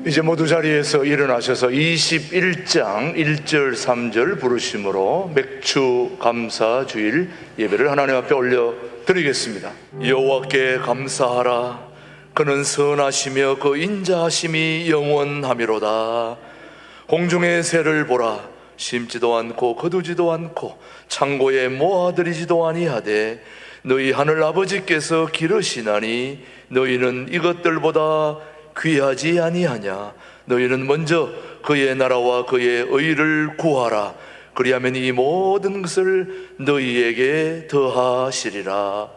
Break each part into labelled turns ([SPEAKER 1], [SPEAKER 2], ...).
[SPEAKER 1] 이제 모두 자리에서 일어나셔서 21장 1절 3절 부르심으로 맥주 감사 주일 예배를 하나님 앞에 올려드리겠습니다. 여호와께 감사하라. 그는 선하시며 그 인자하심이 영원하미로다. 공중의 새를 보라. 심지도 않고 거두지도 않고 창고에 모아들이지도 아니하되 너희 하늘 아버지께서 기르시나니 너희는 이것들보다 귀하지 아니하냐. 너희는 먼저 그의 나라와 그의 의를 구하라. 그리하면 이 모든 것을 너희에게 더하시리라.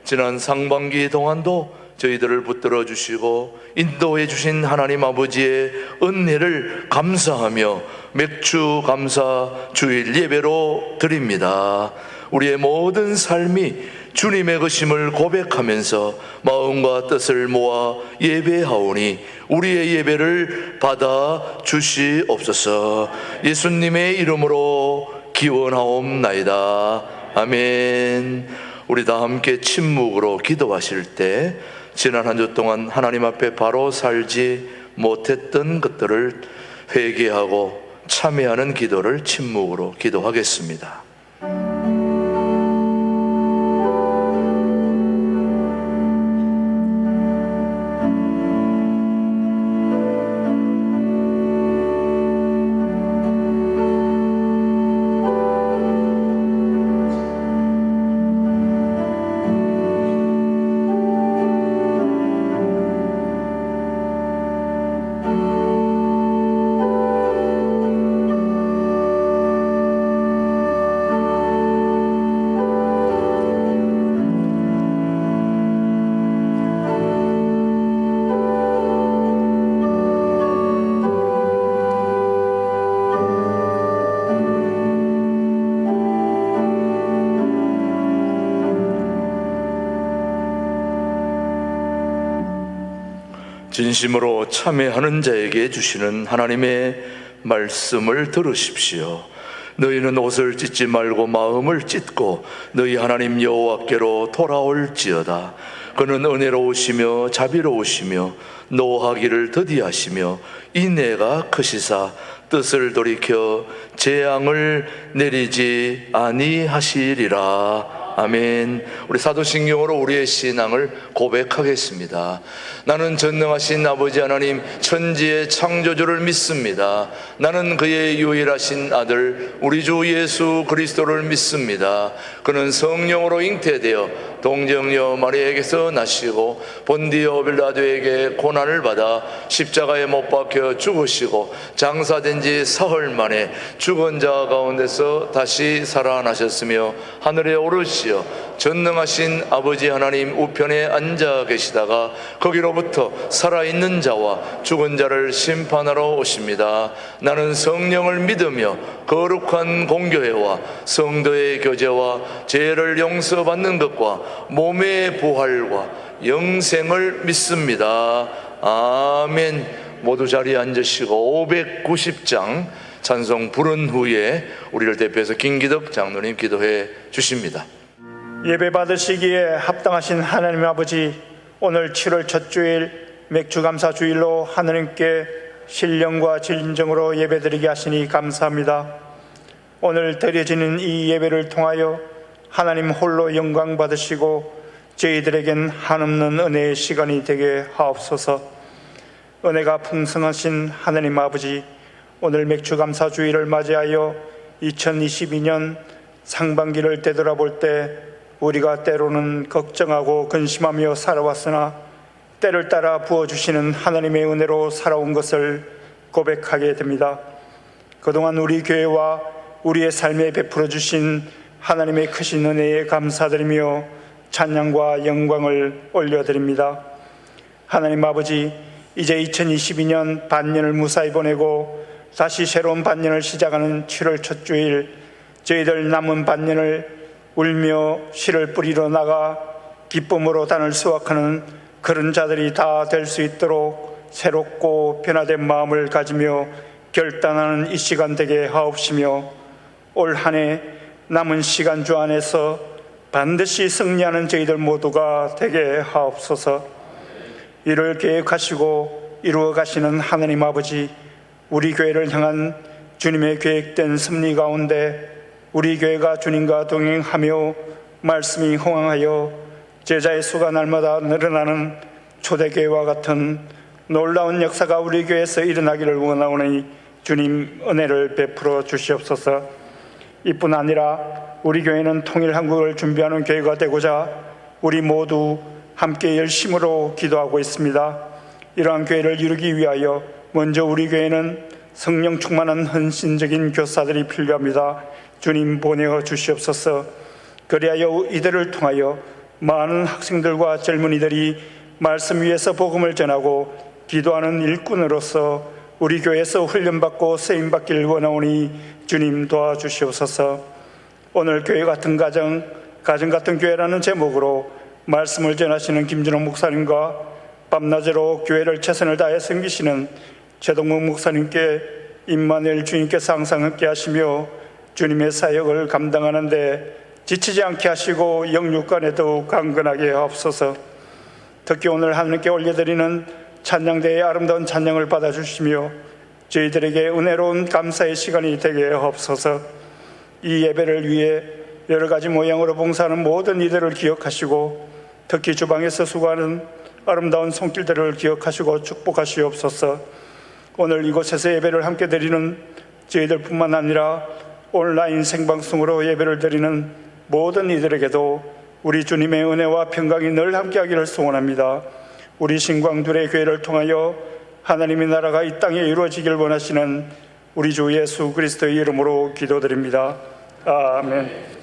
[SPEAKER 1] 지난 상반기 동안도 저희들을 붙들어 주시고 인도해 주신 하나님 아버지의 은혜를 감사하며 맥주 감사 주일 예배로 드립니다. 우리의 모든 삶이 주님의 것임을 고백하면서 마음과 뜻을 모아 예배하오니 우리의 예배를 받아 주시옵소서. 예수님의 이름으로 기원하옵나이다. 아멘. 우리 다 함께 침묵으로 기도하실 때 지난 한 주 동안 하나님 앞에 바로 살지 못했던 것들을 회개하고 참회하는 기도를 침묵으로 기도하겠습니다. 진심으로 참회하는 자에게 주시는 하나님의 말씀을 들으십시오. 너희는 옷을 찢지 말고 마음을 찢고 너희 하나님 여호와께로 돌아올지어다. 그는 은혜로우시며 자비로우시며 노하기를 더디하시며 인애가 크시사 뜻을 돌이켜 재앙을 내리지 아니하시리라. 아멘. 우리 사도신경으로 우리의 신앙을 고백하겠습니다. 나는 전능하신 아버지 하나님 천지의 창조주를 믿습니다. 나는 그의 유일하신 아들 우리 주 예수 그리스도를 믿습니다. 그는 성령으로 잉태되어 동정녀 마리아에게서 나시고 본디오 빌라도에게 고난을 받아 십자가에 못 박혀 죽으시고 장사된 지 사흘 만에 죽은 자 가운데서 다시 살아나셨으며 하늘에 오르시 전능하신 아버지 하나님 우편에 앉아 계시다가 거기로부터 살아있는 자와 죽은 자를 심판하러 오십니다. 나는 성령을 믿으며 거룩한 공교회와 성도의 교제와 죄를 용서받는 것과 몸의 부활과 영생을 믿습니다. 아멘. 모두 자리에 앉으시고 590장 찬송 부른 후에 우리를 대표해서 김기덕 장로님 기도해 주십니다.
[SPEAKER 2] 예배 받으시기에 합당하신 하나님 아버지, 오늘 7월 첫 주일 맥주감사 주일로 하느님께 신령과 진정으로 예배드리게 하시니 감사합니다. 오늘 드려지는 이 예배를 통하여 하나님 홀로 영광 받으시고 저희들에겐 한없는 은혜의 시간이 되게 하옵소서. 은혜가 풍성하신 하나님 아버지, 오늘 맥주감사 주일을 맞이하여 2022년 상반기를 되돌아볼 때 우리가 때로는 걱정하고 근심하며 살아왔으나 때를 따라 부어주시는 하나님의 은혜로 살아온 것을 고백하게 됩니다. 그동안 우리 교회와 우리의 삶에 베풀어 주신 하나님의 크신 은혜에 감사드리며 찬양과 영광을 올려드립니다. 하나님 아버지, 이제 2022년 반년을 무사히 보내고 다시 새로운 반년을 시작하는 7월 첫 주일, 저희들 남은 반년을 울며 씨를 뿌리러 나가 기쁨으로 단을 수확하는 그런 자들이 다 될 수 있도록 새롭고 변화된 마음을 가지며 결단하는 이 시간 되게 하옵시며, 올 한 해 남은 시간 주 안에서 반드시 승리하는 저희들 모두가 되게 하옵소서. 이를 계획하시고 이루어 가시는 하나님 아버지, 우리 교회를 향한 주님의 계획된 섭리 가운데 우리 교회가 주님과 동행하며 말씀이 흥황하여 제자의 수가 날마다 늘어나는 초대교회와 같은 놀라운 역사가 우리 교회에서 일어나기를 원하오니 주님 은혜를 베풀어 주시옵소서. 이뿐 아니라 우리 교회는 통일 한국을 준비하는 교회가 되고자 우리 모두 함께 열심으로 기도하고 있습니다. 이러한 교회를 이루기 위하여 먼저 우리 교회는 성령 충만한 헌신적인 교사들이 필요합니다. 주님 보내어 주시옵소서. 그리하여 이들을 통하여 많은 학생들과 젊은이들이 말씀 위에서 복음을 전하고 기도하는 일꾼으로서 우리 교회에서 훈련받고 쓰임받기를 원하오니 주님 도와주시옵소서. 오늘 교회 같은 가정 같은 교회라는 제목으로 말씀을 전하시는 김준호 목사님과 밤낮으로 교회를 최선을 다해 섬기시는 최동문 목사님께 임마누엘 주님께서 항상 함께 하시며 주님의 사역을 감당하는 데 지치지 않게 하시고 영육간에 더욱 강건하게 하옵소서. 특히 오늘 하나님께 올려드리는 찬양대의 아름다운 찬양을 받아주시며 저희들에게 은혜로운 감사의 시간이 되게 하옵소서. 이 예배를 위해 여러 가지 모양으로 봉사하는 모든 이들을 기억하시고 특히 주방에서 수고하는 아름다운 손길들을 기억하시고 축복하시옵소서. 오늘 이곳에서 예배를 함께 드리는 저희들뿐만 아니라 온라인 생방송으로 예배를 드리는 모든 이들에게도 우리 주님의 은혜와 평강이 늘 함께하기를 소원합니다. 우리 신광둘의 교회를 통하여 하나님의 나라가 이 땅에 이루어지길 원하시는 우리 주 예수 그리스도의 이름으로 기도드립니다. 아멘.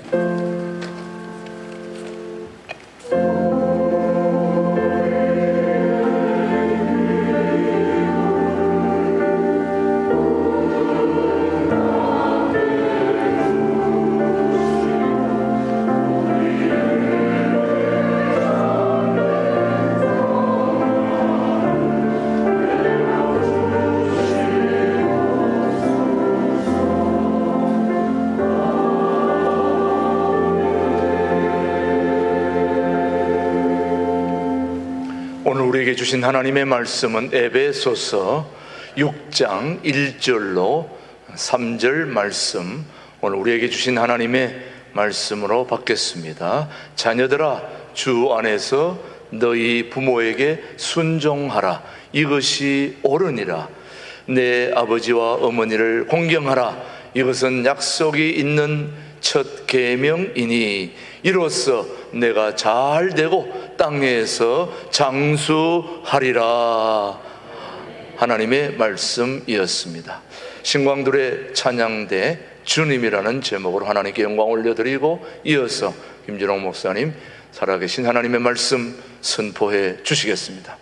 [SPEAKER 1] 오늘 우리에게 주신 하나님의 말씀은 에베소서 6장 1절로 3절 말씀, 오늘 우리에게 주신 하나님의 말씀으로 받겠습니다. 자녀들아, 주 안에서 너희 부모에게 순종하라. 이것이 옳으니라. 내 아버지와 어머니를 공경하라. 이것은 약속이 있는 첫 계명이니 이로써 내가 잘 되고 땅에서 장수하리라. 하나님의 말씀이었습니다. 신광둘의 찬양대 주님이라는 제목으로 하나님께 영광 올려드리고 이어서 김준호 목사님 살아계신 하나님의 말씀 선포해 주시겠습니다.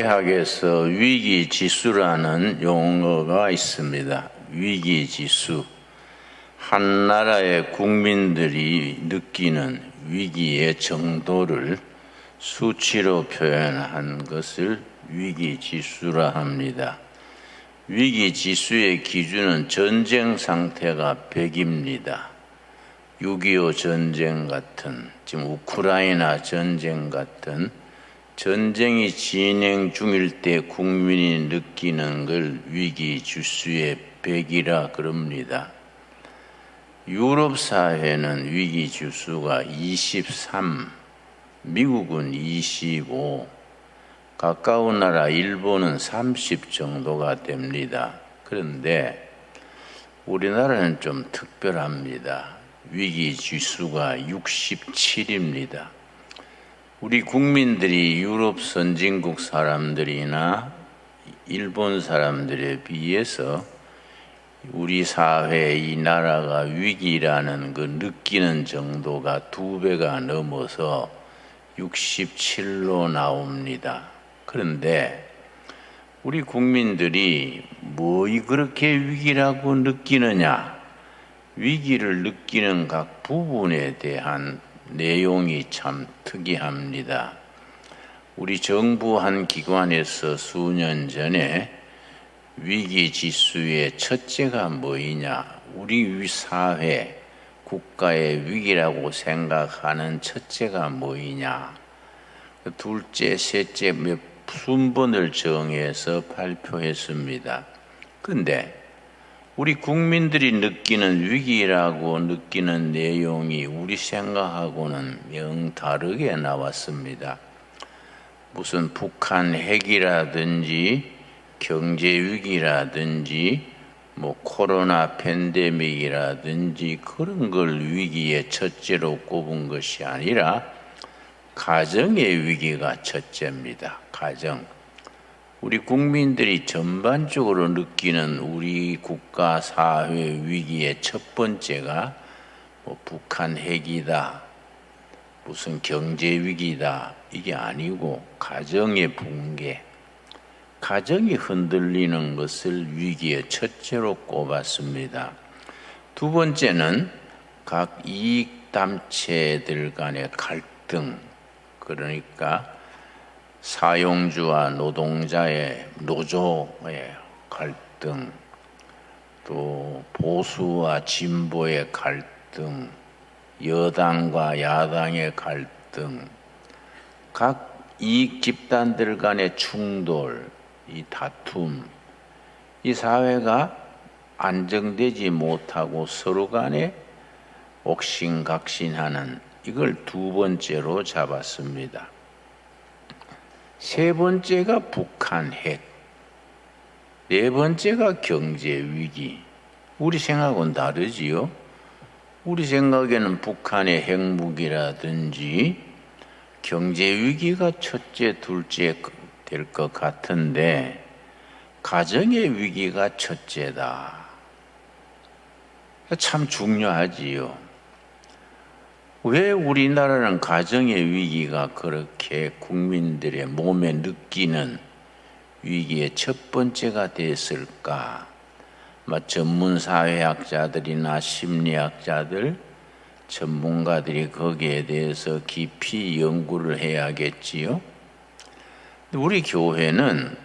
[SPEAKER 3] 사회학에서 위기지수라는 용어가 있습니다. 위기지수. 한 나라의 국민들이 느끼는 위기의 정도를 수치로 표현한 것을 위기지수라 합니다. 위기지수의 기준은 전쟁 상태가 100입니다. 6.25 전쟁 같은, 지금 우크라이나 전쟁 같은 전쟁이 진행 중일 때 국민이 느끼는 걸 위기지수의 100이라 그럽니다. 유럽 사회는 위기지수가 23, 미국은 25, 가까운 나라 일본은 30 정도가 됩니다. 그런데 우리나라는 좀 특별합니다. 위기지수가 67입니다. 우리 국민들이 유럽 선진국 사람들이나 일본 사람들에 비해서 우리 사회, 이 나라가 위기라는 그 느끼는 정도가 2배가 넘어서 67로 나옵니다. 그런데 우리 국민들이 뭐이 그렇게 위기라고 느끼느냐? 위기를 느끼는 각 부분에 대한 내용이 참 특이합니다. 우리 정부 한 기관에서 수년 전에 위기 지수의 첫째가 뭐이냐, 우리 사회, 국가의 위기라고 생각하는 첫째가 뭐이냐, 둘째, 셋째 몇 순번을 정해서 발표했습니다. 근데 우리 국민들이 느끼는 위기라고 느끼는 내용이 우리 생각하고는 영 다르게 나왔습니다. 무슨 북한 핵이라든지 경제 위기라든지 코로나 팬데믹이라든지 그런 걸 위기의 첫째로 꼽은 것이 아니라 가정의 위기가 첫째입니다. 가정. 우리 국민들이 전반적으로 느끼는 우리 국가 사회 위기의 첫 번째가 북한 핵이다, 무슨 경제 위기다, 이게 아니고 가정의 붕괴, 가정이 흔들리는 것을 위기의 첫째로 꼽았습니다. 두 번째는 각 이익단체들 간의 갈등, 그러니까 사용주와 노동자의 노조의 갈등, 또 보수와 진보의 갈등, 여당과 야당의 갈등, 각 이익 집단들 간의 충돌, 이 다툼, 이 사회가 안정되지 못하고 서로 간에 옥신각신하는, 이걸 두 번째로 잡았습니다. 세 번째가 북한 핵, 네 번째가 경제 위기. 우리 생각은 다르지요. 우리 생각에는 북한의 핵무기라든지 경제 위기가 첫째, 둘째 될 것 같은데 가정의 위기가 첫째다. 참 중요하지요. 왜 우리나라는 가정의 위기가 그렇게 국민들의 몸에 느끼는 위기의 첫 번째가 됐을까? 전문 사회학자들이나 심리학자들, 전문가들이 거기에 대해서 깊이 연구를 해야겠지요. 우리 교회는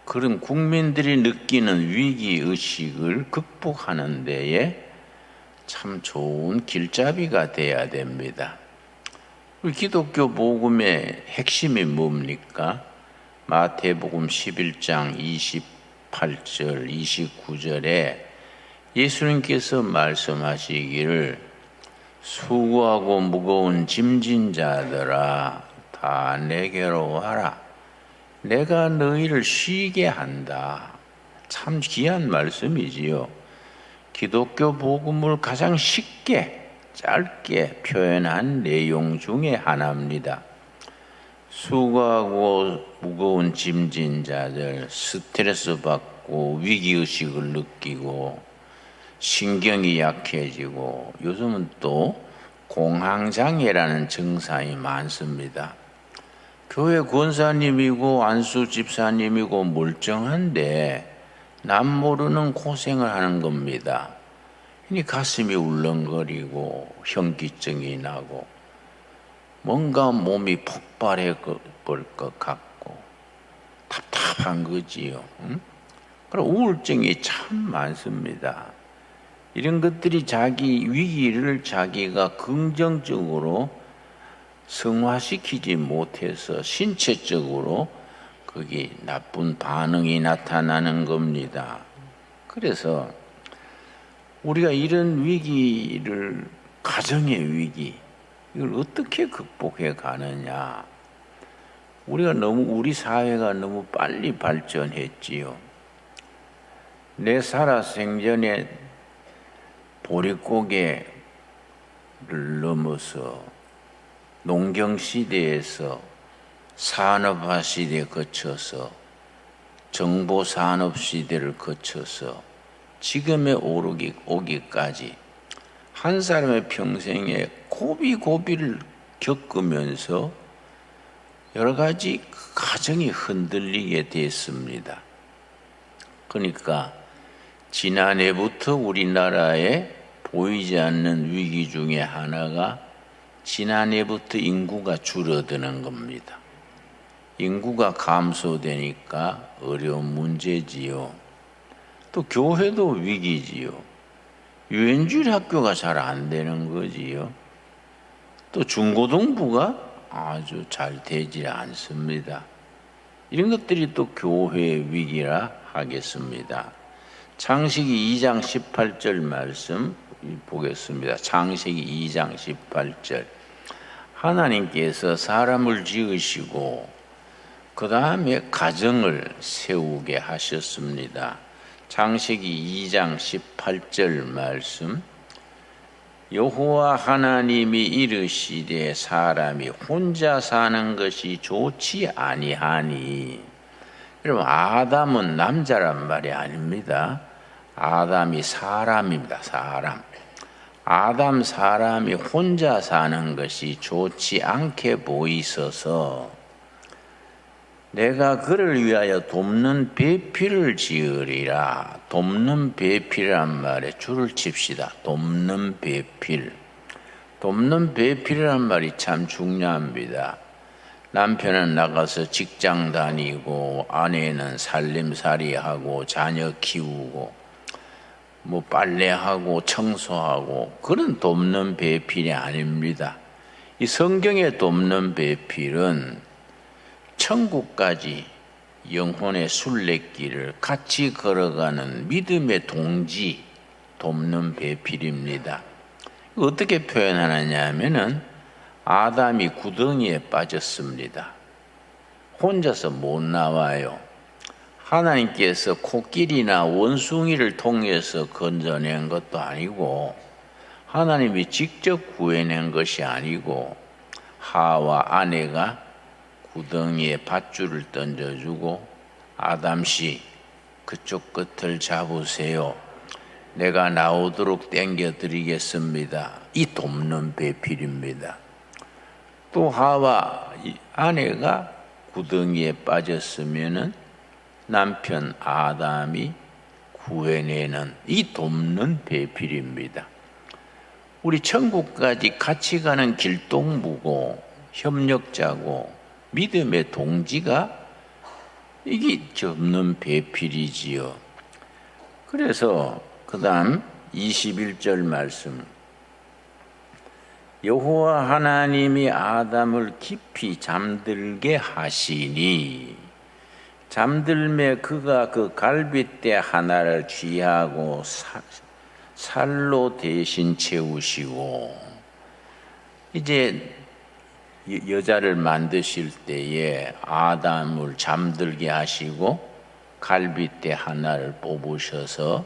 [SPEAKER 3] 그런 국민들이 느끼는 위기의식을 극복하는 데에 참 좋은 길잡이가 돼야 됩니다. 우리 기독교 복음의 핵심이 뭡니까? 마태복음 11장 28절, 29절에 예수님께서 말씀하시기를 수고하고 무거운 짐진 자들아 다 내게로 와라. 내가 너희를 쉬게 한다. 참 귀한 말씀이지요. 기독교 복음을 가장 쉽게 짧게 표현한 내용 중에 하나입니다. 수고하고 무거운 짐진 자들, 스트레스 받고 위기의식을 느끼고 신경이 약해지고 요즘은 또 공황장애라는 증상이 많습니다. 교회 권사님이고 안수 집사님이고 멀쩡한데 남 모르는 고생을 하는 겁니다. 이 가슴이 울렁거리고 현기증이 나고 뭔가 몸이 폭발해 볼 것 같고 답답한 거지요. 응? 그럼 우울증이 참 많습니다. 이런 것들이 자기 위기를 자기가 긍정적으로 승화시키지 못해서 신체적으로 거기 나쁜 반응이 나타나는 겁니다. 그래서 우리가 이런 위기를, 가정의 위기, 이걸 어떻게 극복해 가느냐. 우리 사회가 너무 빨리 발전했지요. 내 살아 생전에 보릿고개를 넘어서 농경시대에서 산업화시대에 거쳐서 정보산업시대를 거쳐서 지금에 오기까지 한 사람의 평생에 고비고비를 겪으면서 여러 가지 가정이 흔들리게 됐습니다. 그러니까 지난해부터 우리나라에 보이지 않는 위기 중에 하나가 지난해부터 인구가 줄어드는 겁니다. 인구가 감소되니까 어려운 문제지요. 또 교회도 위기지요. 유엔주일 학교가 잘 안 되는 거지요. 또 중고등부가 아주 잘 되지 않습니다. 이런 것들이 또 교회의 위기라 하겠습니다. 창세기 2장 18절 말씀 보겠습니다. 창세기 2장 18절. 하나님께서 사람을 지으시고 그 다음에 가정을 세우게 하셨습니다. 창세기 2장 18절 말씀. 여호와 하나님이 이르시되 사람이 혼자 사는 것이 좋지 아니하니. 여러분, 아담은 남자란 말이 아닙니다. 아담이 사람입니다. 사람. 아담 사람이 혼자 사는 것이 좋지 않게 보이셔서 내가 그를 위하여 돕는 배필을 지으리라. 돕는 배필이란 말에 줄을 칩시다. 돕는 배필. 돕는 배필이란 말이 참 중요합니다. 남편은 나가서 직장 다니고 아내는 살림살이하고 자녀 키우고 뭐 빨래하고 청소하고 그런 돕는 배필이 아닙니다. 이 성경의 돕는 배필은 천국까지 영혼의 순례길을 같이 걸어가는 믿음의 동지, 돕는 배필입니다. 어떻게 표현하느냐 하면은 아담이 구덩이에 빠졌습니다. 혼자서 못 나와요. 하나님께서 코끼리나 원숭이를 통해서 건져낸 것도 아니고 하나님이 직접 구해낸 것이 아니고 하와 아내가 구덩이에 밧줄을 던져주고 아담씨 그쪽 끝을 잡으세요. 내가 나오도록 당겨드리겠습니다. 이 돕는 배필입니다. 또 하와 아내가 구덩이에 빠졌으면은 남편 아담이 구해내는 이 돕는 배필입니다. 우리 천국까지 같이 가는 길동무고 협력자고 믿음의 동지가 이게 돕는 배필이지요. 그래서 그 다음 21절 말씀. 여호와 하나님이 아담을 깊이 잠들게 하시니 잠들매 그가 그 갈빗대 하나를 취하고 살로 대신 채우시고 이제 여자를 만드실 때에 아담을 잠들게 하시고 갈빗대 하나를 뽑으셔서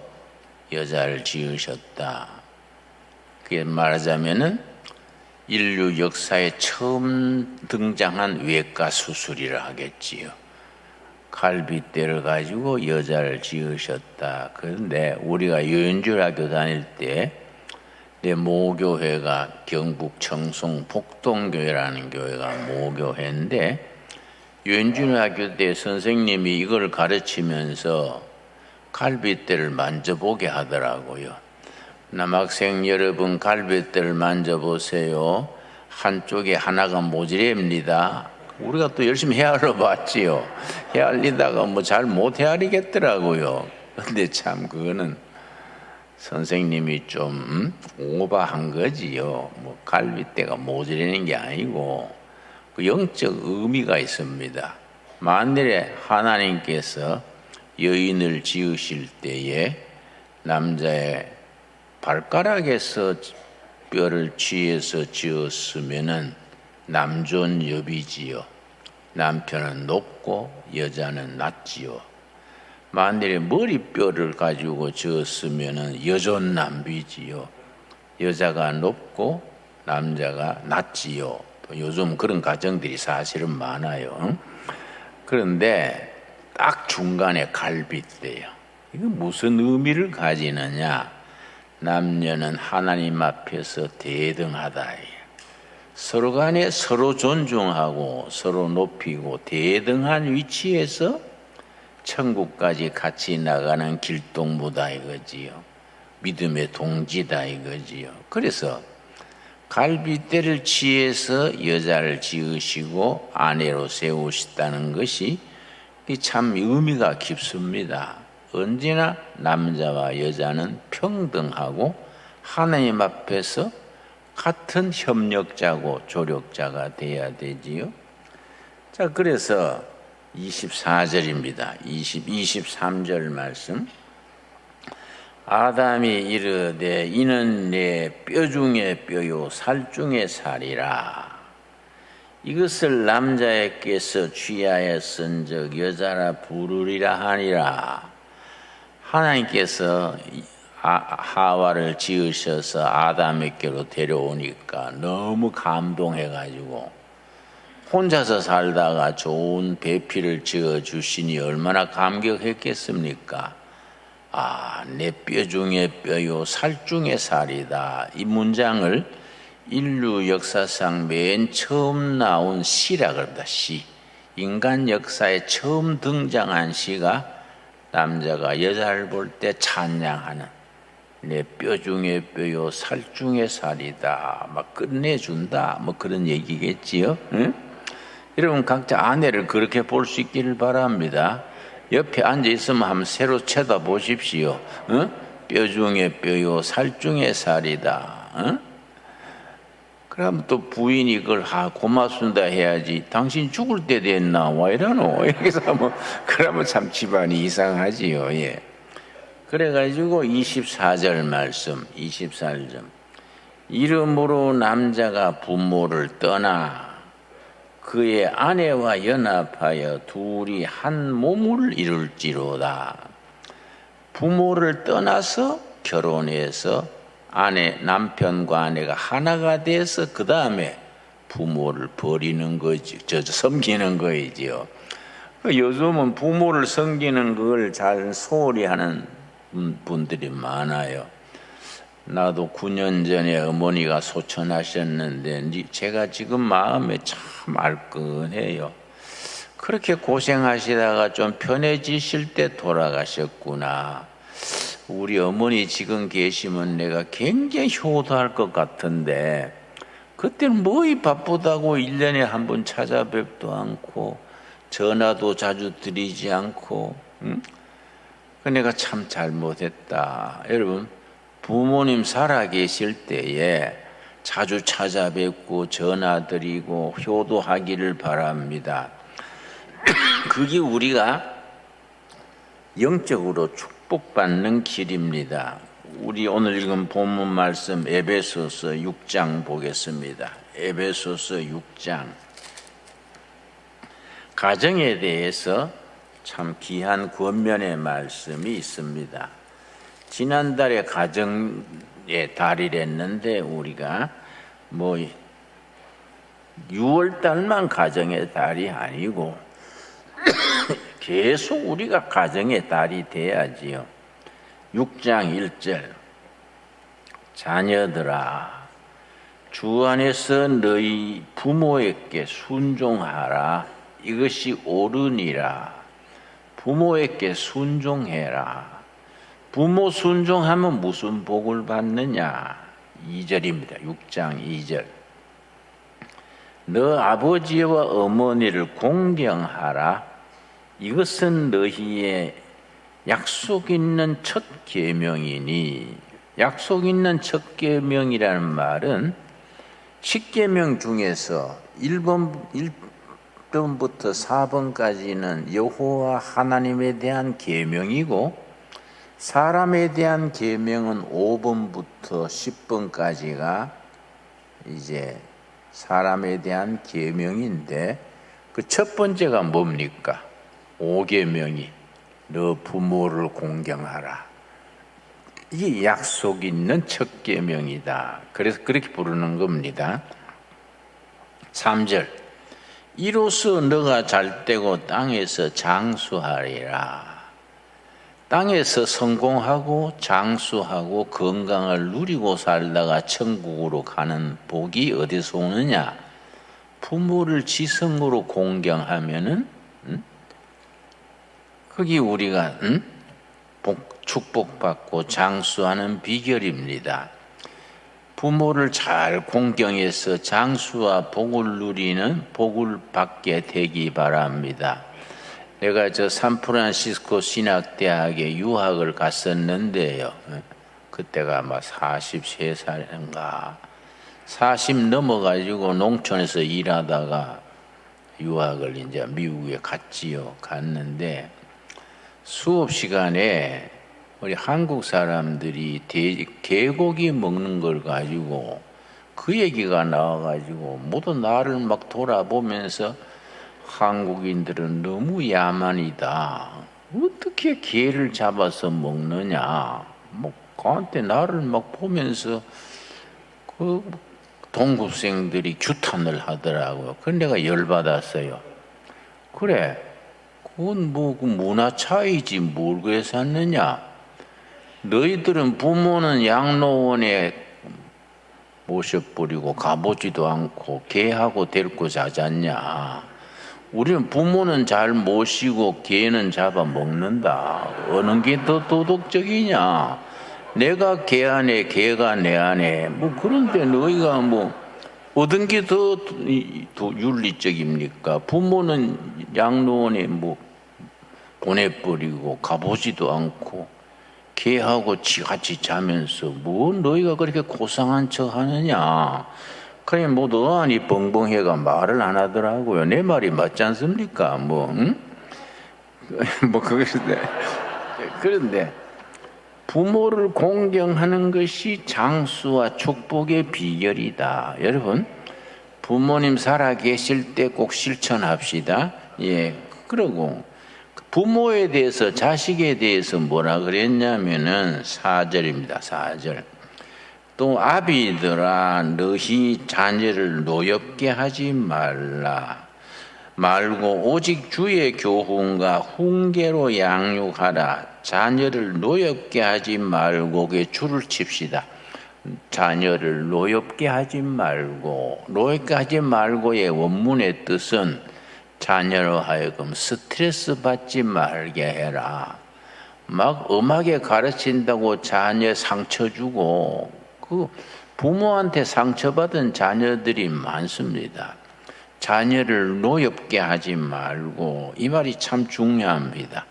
[SPEAKER 3] 여자를 지으셨다. 그게 말하자면은 인류 역사에 처음 등장한 외과 수술이라 하겠지요. 갈빗대를 가지고 여자를 지으셨다. 그런데 우리가 유엔주일학교 다닐 때 내 모교회가 경북 청송 복동교회라는 교회가 모교회인데 유엔중학교 때 선생님이 이걸 가르치면서 갈빗대를 만져보게 하더라고요. 남학생 여러분, 갈빗대를 만져보세요. 한쪽에 하나가 모자랍니다. 우리가 또 열심히 헤아려 봤지요. 헤아리다가 뭐 잘 못 헤아리겠더라고요. 근데 참 그거는 선생님이 좀 오버한 거지요. 뭐 갈빗대가 모자라는 게 아니고 그 영적 의미가 있습니다. 만일에 하나님께서 여인을 지으실 때에 남자의 발가락에서 뼈를 취해서 지었으면은 남존여비지요. 남편은 높고 여자는 낮지요. 만일에 머리뼈를 가지고 지었으면은 여존남비지요. 여자가 높고 남자가 낮지요. 요즘 그런 가정들이 사실은 많아요. 그런데 딱 중간에 갈빗대요. 이거 무슨 의미를 가지느냐? 남녀는 하나님 앞에서 대등하다. 서로 간에 서로 존중하고 서로 높이고 대등한 위치에서 천국까지 같이 나가는 길동무다 이거지요. 믿음의 동지다 이거지요. 그래서 갈빗대를 취해서 여자를 지으시고 아내로 세우셨다는 것이 참 의미가 깊습니다. 언제나 남자와 여자는 평등하고 하나님 앞에서 같은 협력자고 조력자가 돼야 되지요. 자, 그래서 24절입니다. 23절 말씀. 아담이 이르되 이는 내 뼈 중에 뼈요 살 중에 살이라. 이것을 남자에게서 취하여 쓴적 여자라 부르리라 하니라. 하나님께서 하와를 지으셔서 아담에게로 데려오니까 너무 감동해가지고 혼자서 살다가 좋은 배필을 지어주시니 얼마나 감격했겠습니까? 아, 내 뼈 중에 뼈요 살 중에 살이다. 이 문장을 인류 역사상 맨 처음 나온 시라 그럽니다. 시. 인간 역사에 처음 등장한 시가 남자가 여자를 볼 때 찬양하는 내 뼈 중에 뼈요 살 중에 살이다. 막 끝내준다. 뭐 그런 얘기겠지요. 응? 여러분 각자 아내를 그렇게 볼 수 있기를 바랍니다. 옆에 앉아 있으면 한번 새로 쳐다보십시오. 응? 뼈 중에 뼈요 살 중에 살이다. 응? 그럼 또 부인이 이걸 고맙습니다 해야지. 당신 죽을 때 됐나? 와 이러노? 이렇게 하면 그러면 참 집안이 이상하지요. 예. 그래가지고 24절 말씀, 24절. 이러므로 남자가 부모를 떠나 그의 아내와 연합하여 둘이 한 몸을 이룰지로다. 부모를 떠나서 결혼해서 남편과 아내가 하나가 돼서 그 다음에 부모를 버리는 거지, 섬기는 거이지요. 요즘은 부모를 섬기는 걸 잘 소홀히 하는 분들이 많아요. 나도 9년 전에 어머니가 소천하셨는데 제가 지금 마음에 참 알끈해요. 그렇게 고생하시다가 좀 편해지실 때 돌아가셨구나. 우리 어머니 지금 계시면 내가 굉장히 효도할 것 같은데 그때는 뭐이 바쁘다고 1년에 한 번 찾아뵙도 않고 전화도 자주 드리지 않고 내가 참 잘못했다. 여러분 부모님 살아계실 때에 자주 찾아뵙고 전화드리고 효도하기를 바랍니다. 그게 우리가 영적으로 축복받는 길입니다. 우리 오늘 읽은 본문 말씀 에베소서 6장 보겠습니다. 에베소서 6장. 가정에 대해서 참 귀한 권면의 말씀이 있습니다. 지난달에 가정의 달이랬는데 우리가 6월달만 가정의 달이 아니고 계속 우리가 가정의 달이 돼야지요. 6장 1절. 자녀들아 주 안에서 너희 부모에게 순종하라. 이것이 옳으니라. 부모에게 순종해라. 부모 순종하면 무슨 복을 받느냐? 2절입니다. 6장 2절. 너 아버지와 어머니를 공경하라. 이것은 너희의 약속 있는 첫 계명이니. 약속 있는 첫 계명이라는 말은 10계명 중에서 1번부터 4번까지는 여호와 하나님에 대한 계명이고, 사람에 대한 계명은 5번부터 10번까지가 이제 사람에 대한 계명인데, 그 첫 번째가 뭡니까? 5계명이 너 부모를 공경하라. 이게 약속 있는 첫 계명이다. 그래서 그렇게 부르는 겁니다. 3절. 이로써 너가 잘되고 땅에서 장수하리라. 땅에서 성공하고 장수하고 건강을 누리고 살다가 천국으로 가는 복이 어디서 오느냐? 부모를 지성으로 공경하면은 거기 우리가 축복받고 장수하는 비결입니다. 부모를 잘 공경해서 장수와 복을 누리는 복을 받게 되기 바랍니다. 내가 저 샌프란시스코 신학대학에 유학을 갔었는데요. 그때가 아마 43살인가 40 넘어가지고 농촌에서 일하다가 유학을 이제 미국에 갔는데 수업 시간에 우리 한국 사람들이 개고기 먹는 걸 가지고 그 얘기가 나와가지고 모두 나를 막 돌아보면서 한국인들은 너무 야만이다. 어떻게 개를 잡아서 먹느냐. 뭐 그한테 나를 막 보면서 그 동급생들이 규탄을 하더라고요. 그래서 내가 열받았어요. 그래, 그건 뭐 그 문화 차이지 뭘 그래서 했느냐. 너희들은 부모는 양로원에 모셔버리고 가보지도 않고 개하고 데리고 자잖냐. 우리는 부모는 잘 모시고 개는 잡아 먹는다. 어느 게 더 도덕적이냐. 내가 개 안에 개가 내 안에 뭐 그런데 너희가 뭐 얻은 게 더 윤리적입니까? 부모는 양로원에 뭐 보내버리고 가보지도 않고 개하고 같이 자면서 뭐 너희가 그렇게 고상한 척 하느냐. 그래 뭐 너아니 벙벙해가 말을 안 하더라고요. 내 말이 맞지 않습니까? 뭐 응? 뭐 그런데 부모를 공경하는 것이 장수와 축복의 비결이다. 여러분 부모님 살아 계실 때 꼭 실천합시다. 예, 그러고 부모에 대해서 자식에 대해서 뭐라 그랬냐면은 4절입니다. 4절. 또 아비들아 너희 자녀를 노엽게 하지 말고 오직 주의 교훈과 훈계로 양육하라. 자녀를 노엽게 하지 말고 그 줄을 칩시다. 자녀를 노엽게 하지 말고의 원문의 뜻은 자녀로 하여금 스트레스 받지 말게 해라. 막 엄하게 가르친다고 자녀 상처 주고 그 부모한테 상처받은 자녀들이 많습니다. 자녀를 노엽게 하지 말고 이 말이 참 중요합니다.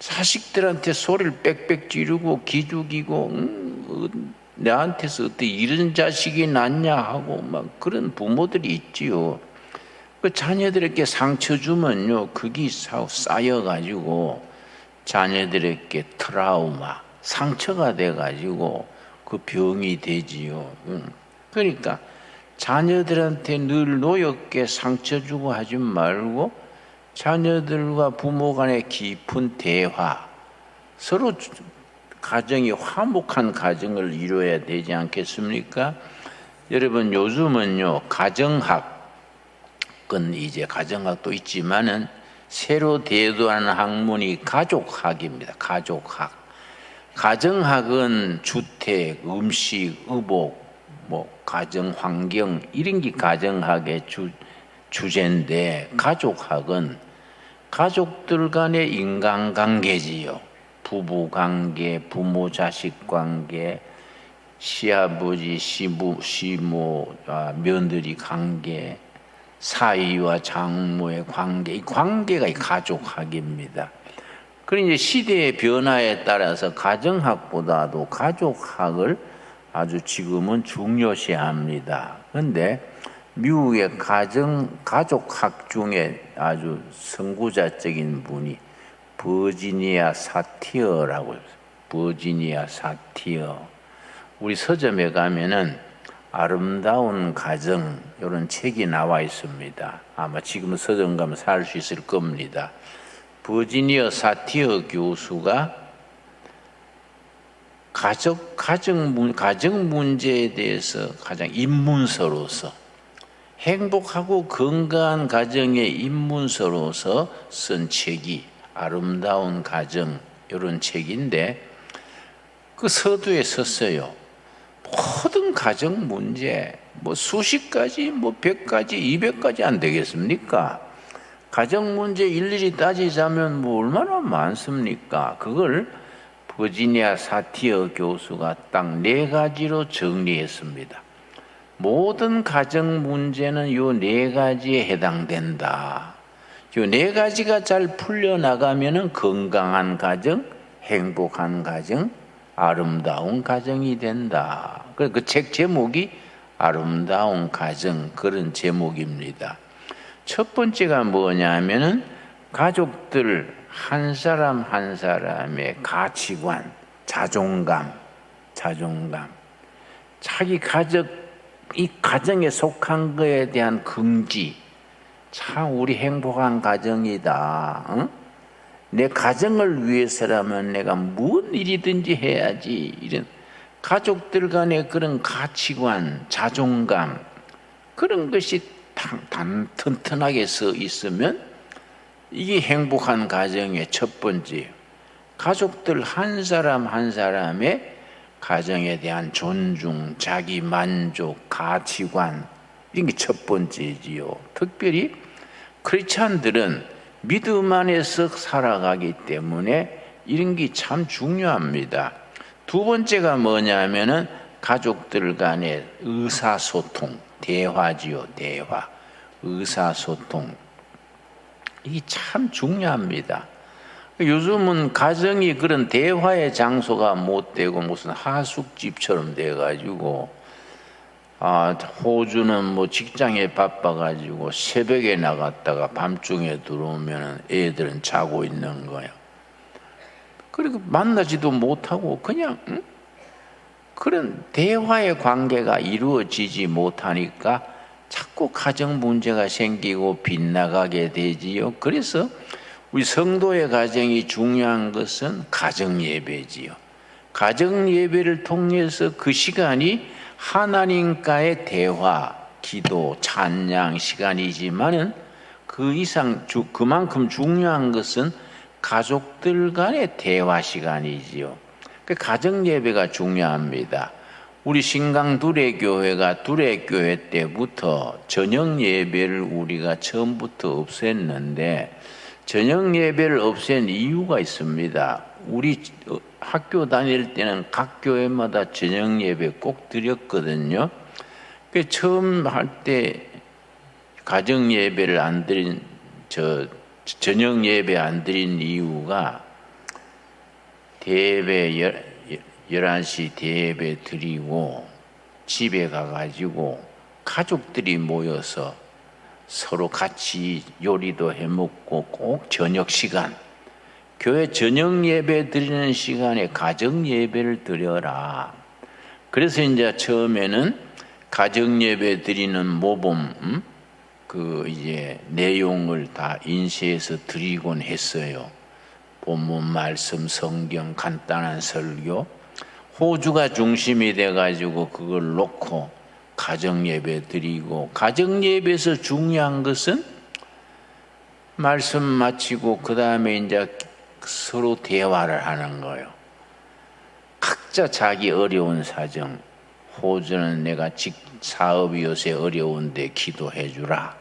[SPEAKER 3] 자식들한테 소리를 빽빽 지르고 기죽이고 내한테서 어떻게 이런 자식이 낳냐 하고 막 그런 부모들이 있지요. 그 자녀들에게 상처 주면요 그게 쌓여가지고 자녀들에게 트라우마 상처가 돼가지고 그 병이 되지요. 그러니까 자녀들한테 늘 노엽게 상처 주고 하지 말고 자녀들과 부모 간의 깊은 대화, 서로 가정이 화목한 가정을 이루어야 되지 않겠습니까? 여러분 요즘은요 가정학은 이제 가정학도 있지만은 새로 대두하는 학문이 가족학입니다. 가정학은 주택, 음식, 의복, 뭐 가정 환경 이런 게 가정학의 주제인데 가족학은 가족들 간의 인간관계지요. 부부관계, 부모-자식 관계, 시아버지, 시모, 며느리 관계, 사위와 장모의 관계, 이 관계가 가족학입니다. 그리고 이제 시대의 변화에 따라서 가정학보다도 가족학을 아주 지금은 중요시합니다. 그런데 미국의 가족학 중에 아주 선구자적인 분이 버지니아 사티어라고 해요. 버지니아 사티어. 우리 서점에 가면은 아름다운 가정 이런 책이 나와 있습니다. 아마 지금 서점 가면 살 수 있을 겁니다. 버지니아 사티어 교수가 가정 문제에 대해서 가장 입문서로서 행복하고 건강한 가정의 입문서로서 쓴 책이 아름다운 가정 이런 책인데 그 서두에 썼어요. 모든 가정 문제 뭐 수십 가지 뭐 100가지 200가지 안 되겠습니까? 가정 문제 일일이 따지자면 뭐 얼마나 많습니까? 그걸 버지니아 사티어 교수가 딱 4가지로 정리했습니다. 모든 가정 문제는 요 4가지에 해당된다. 요 4가지가 잘 풀려나가면은 건강한 가정, 행복한 가정, 아름다운 가정이 된다. 그 책 제목이 아름다운 가정 그런 제목입니다. 첫 번째가 뭐냐면은 가족들 한 사람 한 사람의 가치관, 자존감, 자기 이 가정에 속한 것에 대한 긍지, 참 우리 행복한 가정이다. 응? 내 가정을 위해서라면 내가 무슨 일이든지 해야지. 이런 가족들 간의 그런 가치관, 자존감 그런 것이 튼튼하게 서 있으면 이게 행복한 가정의 첫 번째예요. 가족들 한 사람 한 사람의 가정에 대한 존중, 자기 만족, 가치관 이게 첫 번째지요. 특별히 크리스찬들은 믿음 안에서 살아가기 때문에 이런 게 참 중요합니다. 두 번째가 뭐냐면은 가족들 간의 의사소통, 대화지요, 대화. 의사소통. 이게 참 중요합니다. 요즘은 가정이 그런 대화의 장소가 못 되고 무슨 하숙집처럼 돼가지고 호주는 뭐 직장에 바빠가지고 새벽에 나갔다가 밤중에 들어오면 애들은 자고 있는 거예요. 그리고 만나지도 못하고 그냥 그런 대화의 관계가 이루어지지 못하니까 자꾸 가정 문제가 생기고 빗나가게 되지요. 그래서 우리 성도의 가정이 중요한 것은 가정 예배지요. 가정 예배를 통해서 그 시간이 하나님과의 대화, 기도, 찬양 시간이지만은 그 이상 그만큼 중요한 것은 가족들 간의 대화 시간이지요. 그 가정 예배가 중요합니다. 우리 신강 두레교회가 두레교회 때부터 저녁 예배를 우리가 처음부터 없앴는데 저녁 예배를 없앤 이유가 있습니다. 우리 학교 다닐 때는 각 교회마다 저녁 예배 꼭 드렸거든요. 그 처음 할 때 가정 예배를 안 드린 저녁 예배 안 드린 이유가 대예배 11시 대예배 드리고 집에 가가지고 가족들이 모여서 서로 같이 요리도 해먹고 꼭 저녁 시간 교회 저녁 예배 드리는 시간에 가정 예배를 드려라. 그래서 이제 처음에는 가정 예배 드리는 모범 그 이제 내용을 다 인쇄해서 드리곤 했어요. 본문 말씀, 성경, 간단한 설교, 호주가 중심이 돼가지고 그걸 놓고 가정 예배 드리고 가정 예배에서 중요한 것은 말씀 마치고 그 다음에 이제 서로 대화를 하는 거예요. 각자 자기 어려운 사정, 호주는 내가 사업이 요새 어려운데 기도해 주라.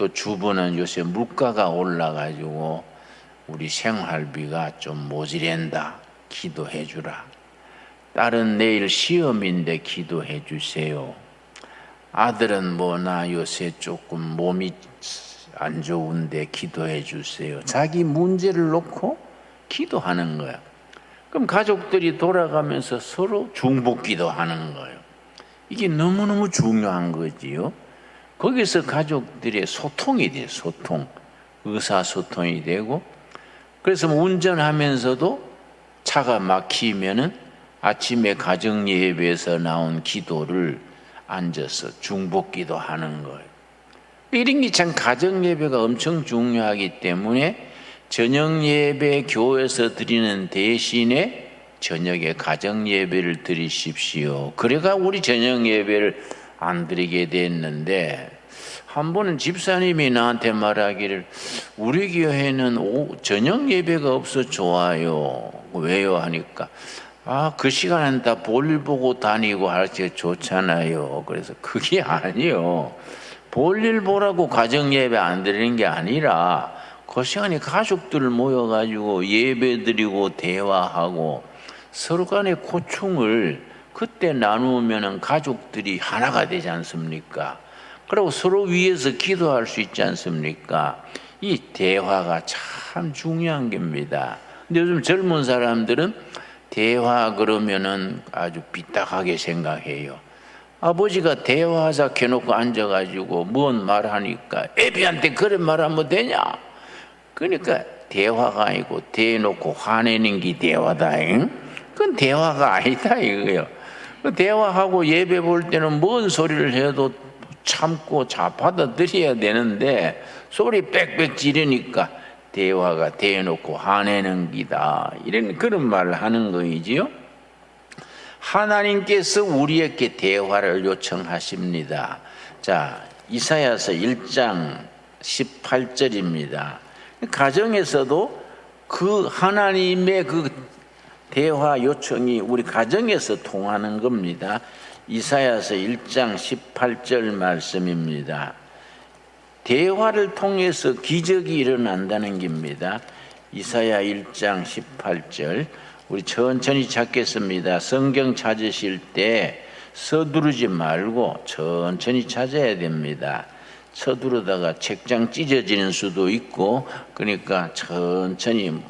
[SPEAKER 3] 또 주부는 요새 물가가 올라가지고 우리 생활비가 좀 모자란다. 기도해 주라. 딸은 내일 시험인데 기도해 주세요. 아들은 나 요새 조금 몸이 안 좋은데 기도해 주세요. 자기 문제를 놓고 기도하는 거야. 그럼 가족들이 돌아가면서 서로 중보기도 하는 거예요. 이게 너무너무 중요한 거지요. 거기서 가족들의 소통이 돼요. 소통. 의사소통이 되고, 그래서 운전하면서도 차가 막히면은 아침에 가정예배에서 나온 기도를 앉아서 중보기도 하는 거예요. 이런 게 참 가정예배가 엄청 중요하기 때문에 저녁예배 교회에서 드리는 대신에 저녁에 가정예배를 드리십시오. 그래가 우리 저녁예배를 안 드리게 됐는데, 한 번은 집사님이 나한테 말하기를 우리 교회는 저녁 예배가 없어 좋아요. 왜요? 하니까 그 시간엔 다 볼일 보고 다니고 할 때 좋잖아요. 그래서 그게 아니요. 볼일 보라고 가정 예배 안 드리는 게 아니라 그 시간에 가족들 모여가지고 예배 드리고 대화하고 서로 간의 고충을 그때 나누면은 가족들이 하나가 되지 않습니까? 그리고 서로 위해서 기도할 수 있지 않습니까? 이 대화가 참 중요한 겁니다. 근데 요즘 젊은 사람들은 대화 그러면은 아주 삐딱하게 생각해요. 아버지가 대화하자 해놓고 앉아가지고 뭔 말하니까 애비한테 그런 말하면 되냐? 그러니까 대화가 아니고 대놓고 화내는 게 대화다. 그건 대화가 아니다 이거예요. 대화하고 예배 볼 때는 뭔 소리를 해도 참고 받아들여야 되는데 소리 빽빽 지르니까 대화가 대놓고 화내는 기다. 이런 그런 말을 하는 거이지요. 하나님께서 우리에게 대화를 요청하십니다. 자, 이사야서 1장 18절입니다. 가정에서도 그 하나님의 그 대화 요청이 우리 가정에서 통하는 겁니다. 이사야서 1장 18절 말씀입니다. 대화를 통해서 기적이 일어난다는 겁니다. 이사야 1장 18절 우리 천천히 찾겠습니다. 성경 찾으실 때 서두르지 말고 천천히 찾아야 됩니다. 서두르다가 책장 찢어지는 수도 있고 그러니까 천천히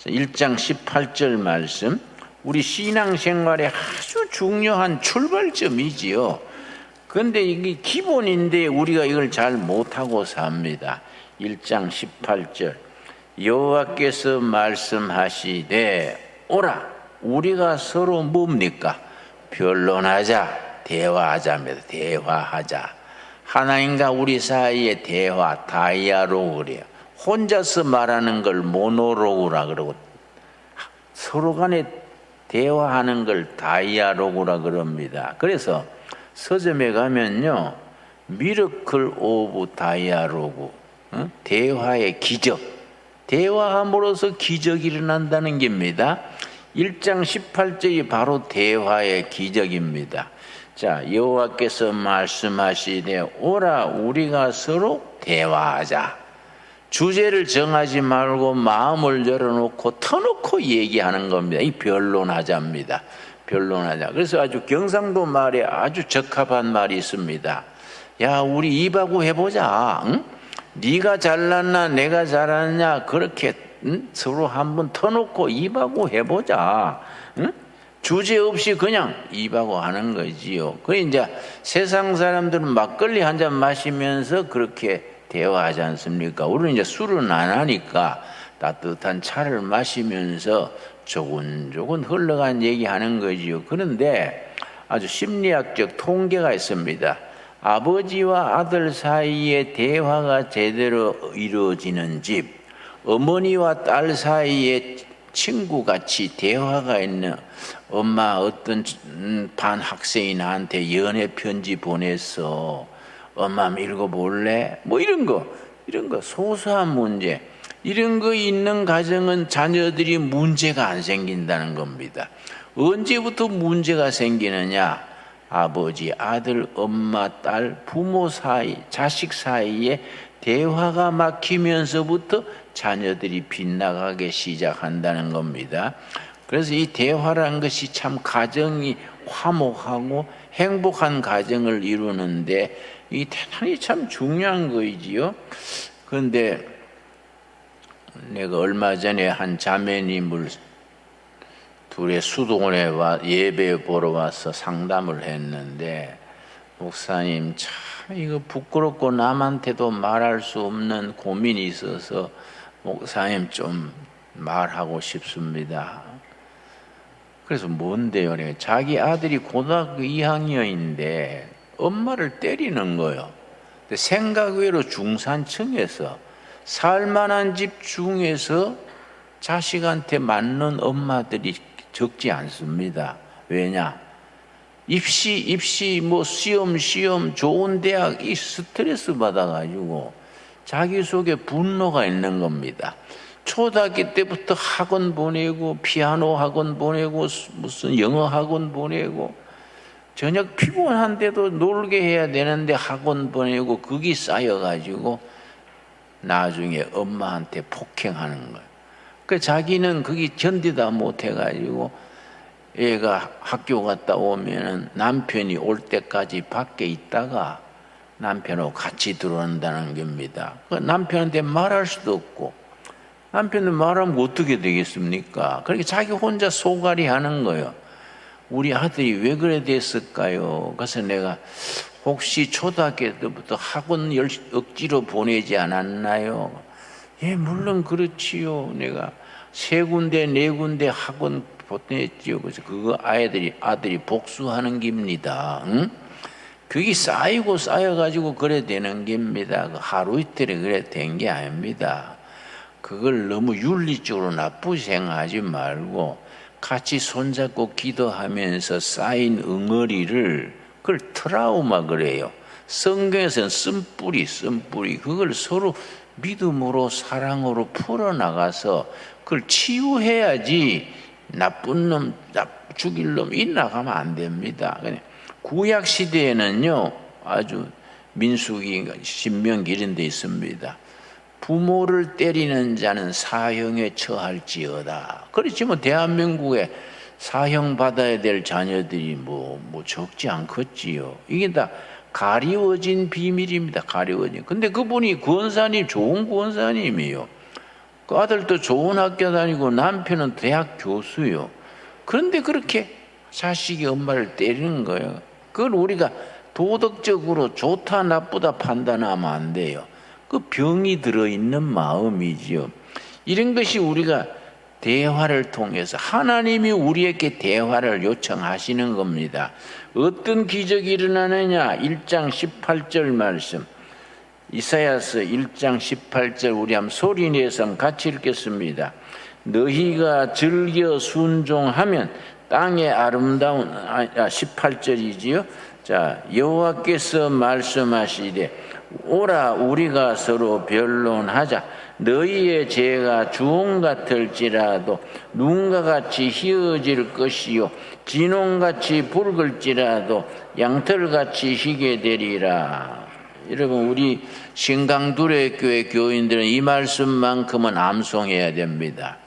[SPEAKER 3] 1장 18절 말씀 우리 신앙생활에 아주 중요한 출발점이지요. 그런데 이게 기본인데 우리가 이걸 잘 못하고 삽니다. 1장 18절 여호와께서 말씀하시되 오라 우리가 서로 뭡니까? 변론하자 대화하자입니다. 대화하자. 하나님과 우리 사이의 대화 다이아로그래요. 혼자서 말하는 걸 모노로그라 그러고 서로 간에 대화하는 걸 다이아로그라 그럽니다. 그래서 서점에 가면요 미러클 오브 다이아로그 대화의 기적 대화함으로써 기적이 일어난다는 겁니다. 1장 18절이 바로 대화의 기적입니다. 자, 여호와께서 말씀하시되 오라 우리가 서로 대화하자. 주제를 정하지 말고 마음을 열어놓고 터놓고 얘기하는 겁니다. 이 변론하자입니다. 변론하자. 그래서 아주 경상도 말에 아주 적합한 말이 있습니다. 야, 우리 입하고 해보자. 응? 네가 잘났나 내가 잘났냐 그렇게 서로 한번 터놓고 입하고 해보자. 응? 주제 없이 그냥 입하고 하는 거지요. 그 이제 세상 사람들은 막걸리 한 잔 마시면서 그렇게 대화하지 않습니까? 우리는 이제 술은 안 하니까 따뜻한 차를 마시면서 조곤조곤 흘러간 얘기하는 거지요. 그런데 아주 심리학적 통계가 있습니다. 아버지와 아들 사이에 대화가 제대로 이루어지는 집, 어머니와 딸 사이에 친구같이 대화가 있는 엄마 어떤 반 학생이 나한테 연애 편지 보냈어. 엄마 읽어볼래? 뭐 이런 거 소소한 문제 이런 거 있는 가정은 자녀들이 문제가 안 생긴다는 겁니다. 언제부터 문제가 생기느냐? 아버지, 아들, 엄마, 딸, 부모 사이, 자식 사이에 대화가 막히면서부터 자녀들이 빗나가게 시작한다는 겁니다. 그래서 이 대화라는 것이 참 가정이 화목하고 행복한 가정을 이루는데 이 대단히 참 중요한 거이지요. 그런데 내가 얼마 전에 한 자매님을 둘의 수도원에 예배 보러 와서 상담을 했는데, 목사님 참 이거 부끄럽고 남한테도 말할 수 없는 고민이 있어서 목사님 좀 말하고 싶습니다. 그래서 뭔데요? 자기 아들이 고등학교 2학년인데 엄마를 때리는 거예요. 근데 생각 외로 중산층에서 살만한 집 중에서 자식한테 맞는 엄마들이 적지 않습니다. 왜냐? 입시, 시험, 좋은 대학, 이 스트레스 받아가지고 자기 속에 분노가 있는 겁니다. 초등학교 때부터 학원 보내고, 피아노 학원 보내고, 무슨 영어 학원 보내고, 저녁 피곤한데도 놀게 해야 되는데 학원 보내고, 그게 쌓여가지고, 나중에 엄마한테 폭행하는 거예요. 그 자기는 그게 견디다 못해가지고 얘가 학교 갔다 오면은 남편이 올 때까지 밖에 있다가 남편하고 같이 들어온다는 겁니다. 남편한테 말할 수도 없고, 남편은 말하면 어떻게 되겠습니까? 그렇게 자기 혼자 소갈이 하는 거예요. 우리 아들이 왜 그래 됐을까요? 그래서 내가 혹시 초등학교 때부터 학원 억지로 보내지 않았나요? 예, 물론 그렇지요. 내가 3군데, 4군데 학원 보냈지요. 그래서 그거 아들이 복수하는 겁니다. 응? 그게 쌓여가지고 그래 되는 겁니다. 하루 이틀에 그래 된 게 아닙니다. 그걸 너무 윤리적으로 나쁘게 생각하지 말고 같이 손잡고 기도하면서 쌓인 응어리를 그걸 트라우마 그래요. 성경에서는 쓴뿌리 그걸 서로 믿음으로 사랑으로 풀어나가서 그걸 치유해야지 나쁜 놈, 죽일 놈 나가면 안 됩니다. 구약 시대에는요, 아주 민수기, 신명기 이런 데 있습니다. 부모를 때리는 자는 사형에 처할지어다. 그렇지만 대한민국에 사형 받아야 될 자녀들이 뭐 적지 않겠지요. 이게 다 가리워진 비밀입니다. 가리워진. 근데 그분이 권사님, 좋은 권사님이요. 그 아들도 좋은 학교 다니고 남편은 대학 교수요. 그런데 그렇게 자식이 엄마를 때리는 거예요. 그걸 우리가 도덕적으로 좋다 나쁘다 판단하면 안 돼요. 그 병이 들어있는 마음이지요. 이런 것이 우리가 대화를 통해서 하나님이 우리에게 대화를 요청하시는 겁니다. 어떤 기적이 일어나느냐? 1장 18절 말씀, 이사야서 1장 18절 우리 한번 소리내서 같이 읽겠습니다. 너희가 즐겨 순종하면 땅의 아름다운 18절이지요. 자, 여호와께서 말씀하시되 오라 우리가 서로 변론하자. 너희의 죄가 주홍 같을지라도 눈과 같이 희어질 것이요 진홍같이 붉을지라도 양털같이 희게 되리라. 여러분, 우리 신강두레교회 교인들은 이 말씀만큼은 암송해야 됩니다.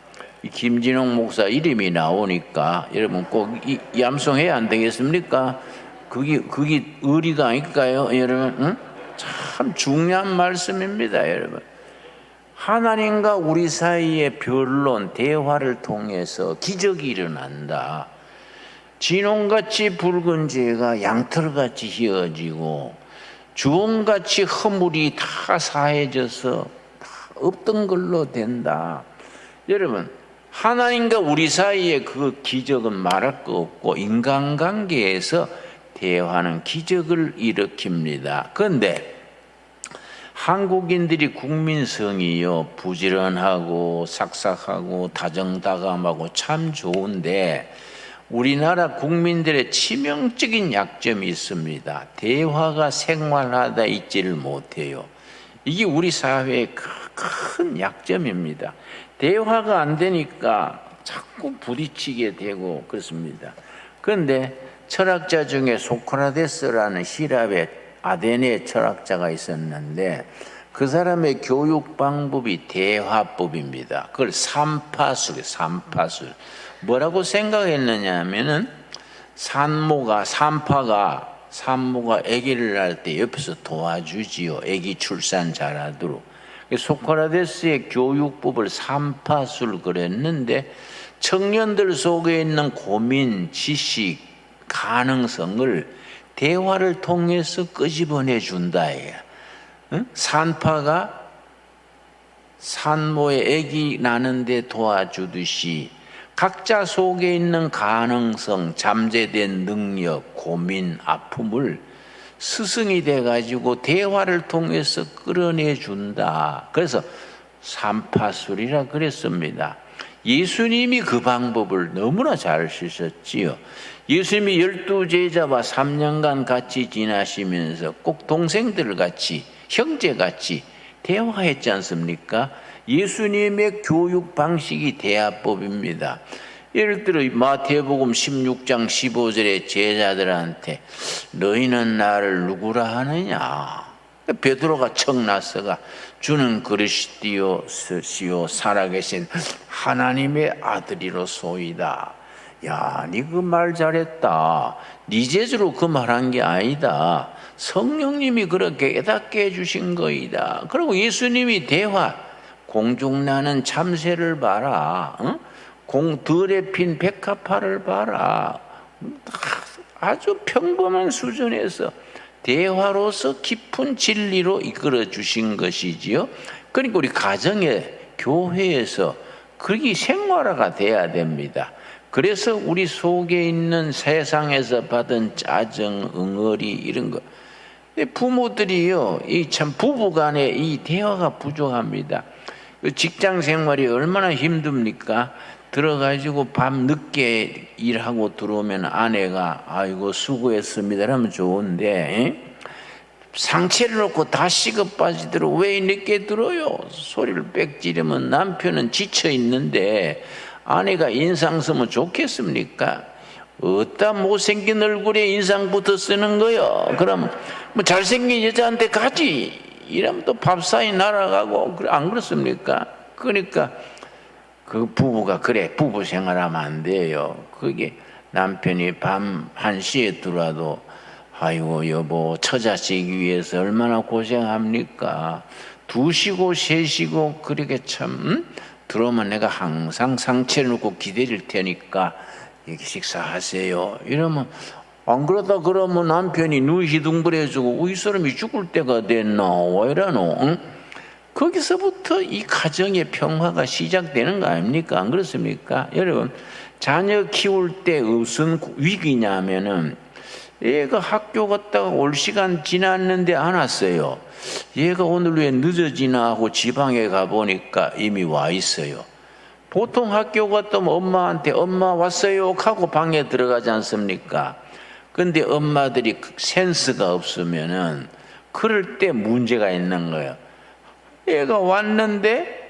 [SPEAKER 3] 김진홍 목사 이름이 나오니까 여러분 꼭 암송해야 안 되겠습니까? 그게 의리가 아닐까요, 여러분? 응? 참 중요한 말씀입니다, 여러분. 하나님과 우리 사이의 변론, 대화를 통해서 기적이 일어난다. 진홍같이 붉은 죄가 양털같이 휘어지고 주홍같이 허물이 다 사해져서 다 없던 걸로 된다. 여러분, 하나님과 우리 사이의 그 기적은 말할 거 없고 인간관계에서 대화는 기적을 일으킵니다. 그런데 한국인들이 국민성이요 부지런하고 삭삭하고 다정다감하고 참 좋은데 우리나라 국민들의 치명적인 약점이 있습니다. 대화가 생활하다 있지를 못해요. 이게 우리 사회의 큰 약점입니다. 대화가 안 되니까 자꾸 부딪히게 되고 그렇습니다. 그런데 철학자 중에 소크라테스라는 시랍의 아테네 철학자가 있었는데 그 사람의 교육 방법이 대화법입니다. 그걸 삼파술. 뭐라고 생각했느냐 하면은 산모가 아기를 낳을 때 옆에서 도와주지요. 아기 출산 잘하도록. 소크라테스의 교육법을 삼파술 그랬는데 청년들 속에 있는 고민, 지식, 가능성을 대화를 통해서 끄집어내 준다. 산파가 산모의 아기 낳는데 도와주듯이 각자 속에 있는 가능성, 잠재된 능력, 고민, 아픔을 스승이 돼가지고 대화를 통해서 끌어내 준다. 그래서 삼파술이라 그랬습니다. 예수님이 그 방법을 너무나 잘 쓰셨지요. 예수님이 12제자와 3년간 같이 지나시면서 꼭 동생들같이 형제같이 대화했지 않습니까? 예수님의 교육 방식이 대화법입니다. 예를 들어 마태복음 16장 15절에 제자들한테 너희는 나를 누구라 하느냐? 베드로가 척 나서가 주는 그리스도시요 살아계신 하나님의 아들이로소이다. 야, 니 그 말 잘했다. 니 제주로 그 말한 게 아니다. 성령님이 그렇게 깨닫게 해주신 거이다. 그리고 예수님이 대화, 공중나는 참새를 봐라. 응? 들에 핀 백합화를 봐라. 아주 평범한 수준에서 대화로서 깊은 진리로 이끌어 주신 것이지요. 그러니까 우리 가정에, 교회에서 그게 생활화가 돼야 됩니다. 그래서 우리 속에 있는 세상에서 받은 짜증, 응어리 이런 거, 부모들이요, 이 참 부부간에 이 대화가 부족합니다. 직장 생활이 얼마나 힘듭니까? 들어가지고 밤 늦게 일하고 들어오면 아내가 아이고 수고했습니다 하면 좋은데 상체를 놓고 다 식어 빠지도록 왜 늦게 들어요? 소리를 빽 지르면 남편은 지쳐 있는데 아내가 인상 쓰면 좋겠습니까? 어따 못생긴 얼굴에 인상부터 쓰는 거요. 그럼 뭐 잘생긴 여자한테 가지. 이러면 또 밥상이 날아가고 안 그렇습니까? 그러니까 그 부부가 그래 부부 생활하면 안 돼요. 그게 남편이 밤 1시에 들어와도 아이고 여보 처자식 위해서 얼마나 고생합니까? 2시고 3시고 그렇게 참 들어오면 내가 항상 상체를 놓고 기다릴 테니까 이렇게 식사하세요. 이러면 안 그러다 그러면 남편이 누이시둥부려주고 이 사람이 죽을 때가 됐나 왜 이러노? 응? 거기서부터 이 가정의 평화가 시작되는 거 아닙니까? 안 그렇습니까? 여러분 자녀 키울 때 무슨 위기냐면은 얘가 학교 갔다가 올 시간 지났는데 안 왔어요. 얘가 오늘 왜 늦어지나 하고 지방에 가보니까 이미 와 있어요. 보통 학교 갔다 오면 엄마한테 엄마 왔어요 하고 방에 들어가지 않습니까? 근데 엄마들이 센스가 없으면은 그럴 때 문제가 있는 거예요. 얘가 왔는데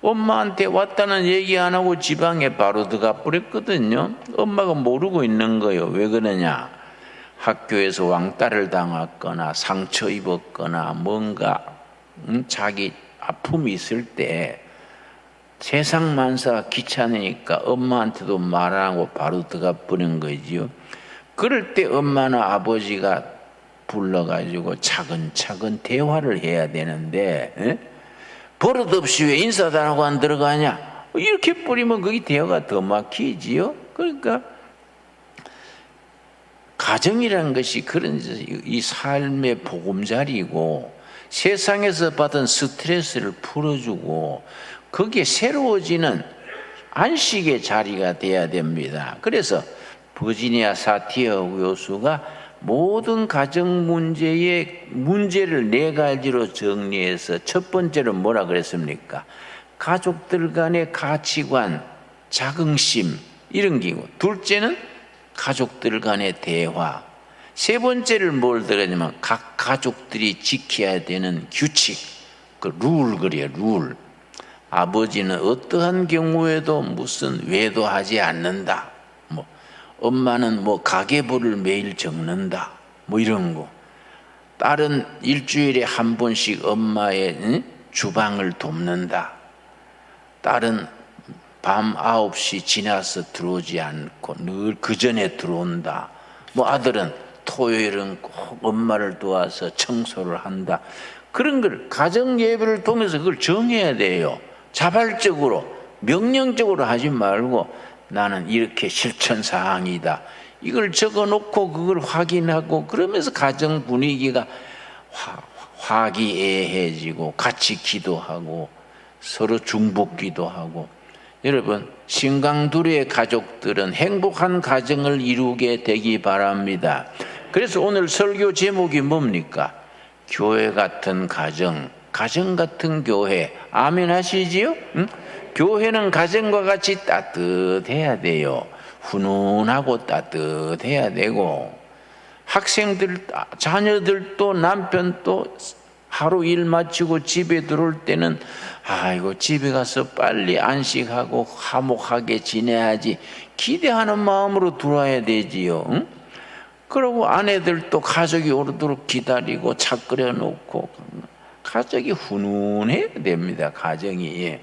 [SPEAKER 3] 엄마한테 왔다는 얘기 안 하고 지방에 바로 들어가 버렸거든요. 엄마가 모르고 있는 거예요. 왜 그러냐? 학교에서 왕따를 당했거나 상처 입었거나 뭔가 자기 아픔이 있을 때 세상 만사가 귀찮으니까 엄마한테도 말 안 하고 바로 들어가 버린 거지요. 그럴 때 엄마나 아버지가 불러가지고 차근차근 대화를 해야 되는데 버릇없이 왜 인사도 안 하고 안 들어가냐? 이렇게 뿌리면 그게 대화가 더 막히지요. 그러니까 가정이라는 것이 그런 이 삶의 보금자리고 세상에서 받은 스트레스를 풀어주고 거기에 새로워지는 안식의 자리가 돼야 됩니다. 그래서 버지니아 사티어 교수가 모든 가정 문제의 문제를 4가지로 정리해서 첫 번째로 뭐라 그랬습니까? 가족들 간의 가치관, 자긍심 이런 기고, 둘째는 가족들 간의 대화, 세 번째를 뭘 들었냐면 각 가족들이 지켜야 되는 규칙, 그 룰 그래요. 룰. 아버지는 어떠한 경우에도 무슨 외도하지 않는다. 엄마는 뭐 가계부를 매일 적는다, 뭐 이런 거. 딸은 일주일에 한 번씩 엄마의 주방을 돕는다. 딸은 밤 9시 지나서 들어오지 않고 늘 그 전에 들어온다. 뭐 아들은 토요일은 꼭 엄마를 도와서 청소를 한다. 그런 걸 가정 예배를 통해서 그걸 정해야 돼요. 자발적으로 명령적으로 하지 말고 나는 이렇게 실천 사항이다. 이걸 적어놓고 그걸 확인하고 그러면서 가정 분위기가 화기애애해지고 같이 기도하고 서로 중보기도 하고. 여러분, 신강두리의 가족들은 행복한 가정을 이루게 되기 바랍니다. 그래서 오늘 설교 제목이 뭡니까? 교회 같은 가정, 가정 같은 교회. 아멘 하시지요? 응? 교회는 가정과 같이 따뜻해야 돼요. 훈훈하고 따뜻해야 되고, 학생들, 자녀들도 남편도 하루 일 마치고 집에 들어올 때는 아이고 집에 가서 빨리 안식하고 화목하게 지내야지 기대하는 마음으로 들어와야 되지요. 응? 그러고 아내들도 가족이 오르도록 기다리고 차 끓여놓고 가족이 훈훈해야 됩니다. 가정이.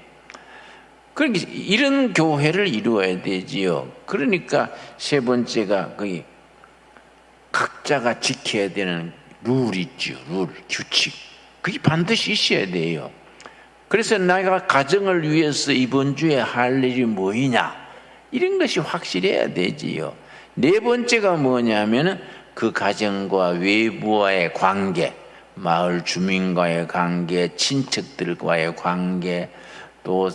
[SPEAKER 3] 그러니까 이런 교회를 이루어야 되지요. 그러니까 세 번째가 거기 각자가 지켜야 되는 룰 있죠. 룰, 규칙. 그게 반드시 있어야 돼요. 그래서 내가 가정을 위해서 이번 주에 할 일이 뭐이냐, 이런 것이 확실해야 되지요. 네 번째가 뭐냐면은 그 가정과 외부와의 관계, 마을 주민과의 관계, 친척들과의 관계, 또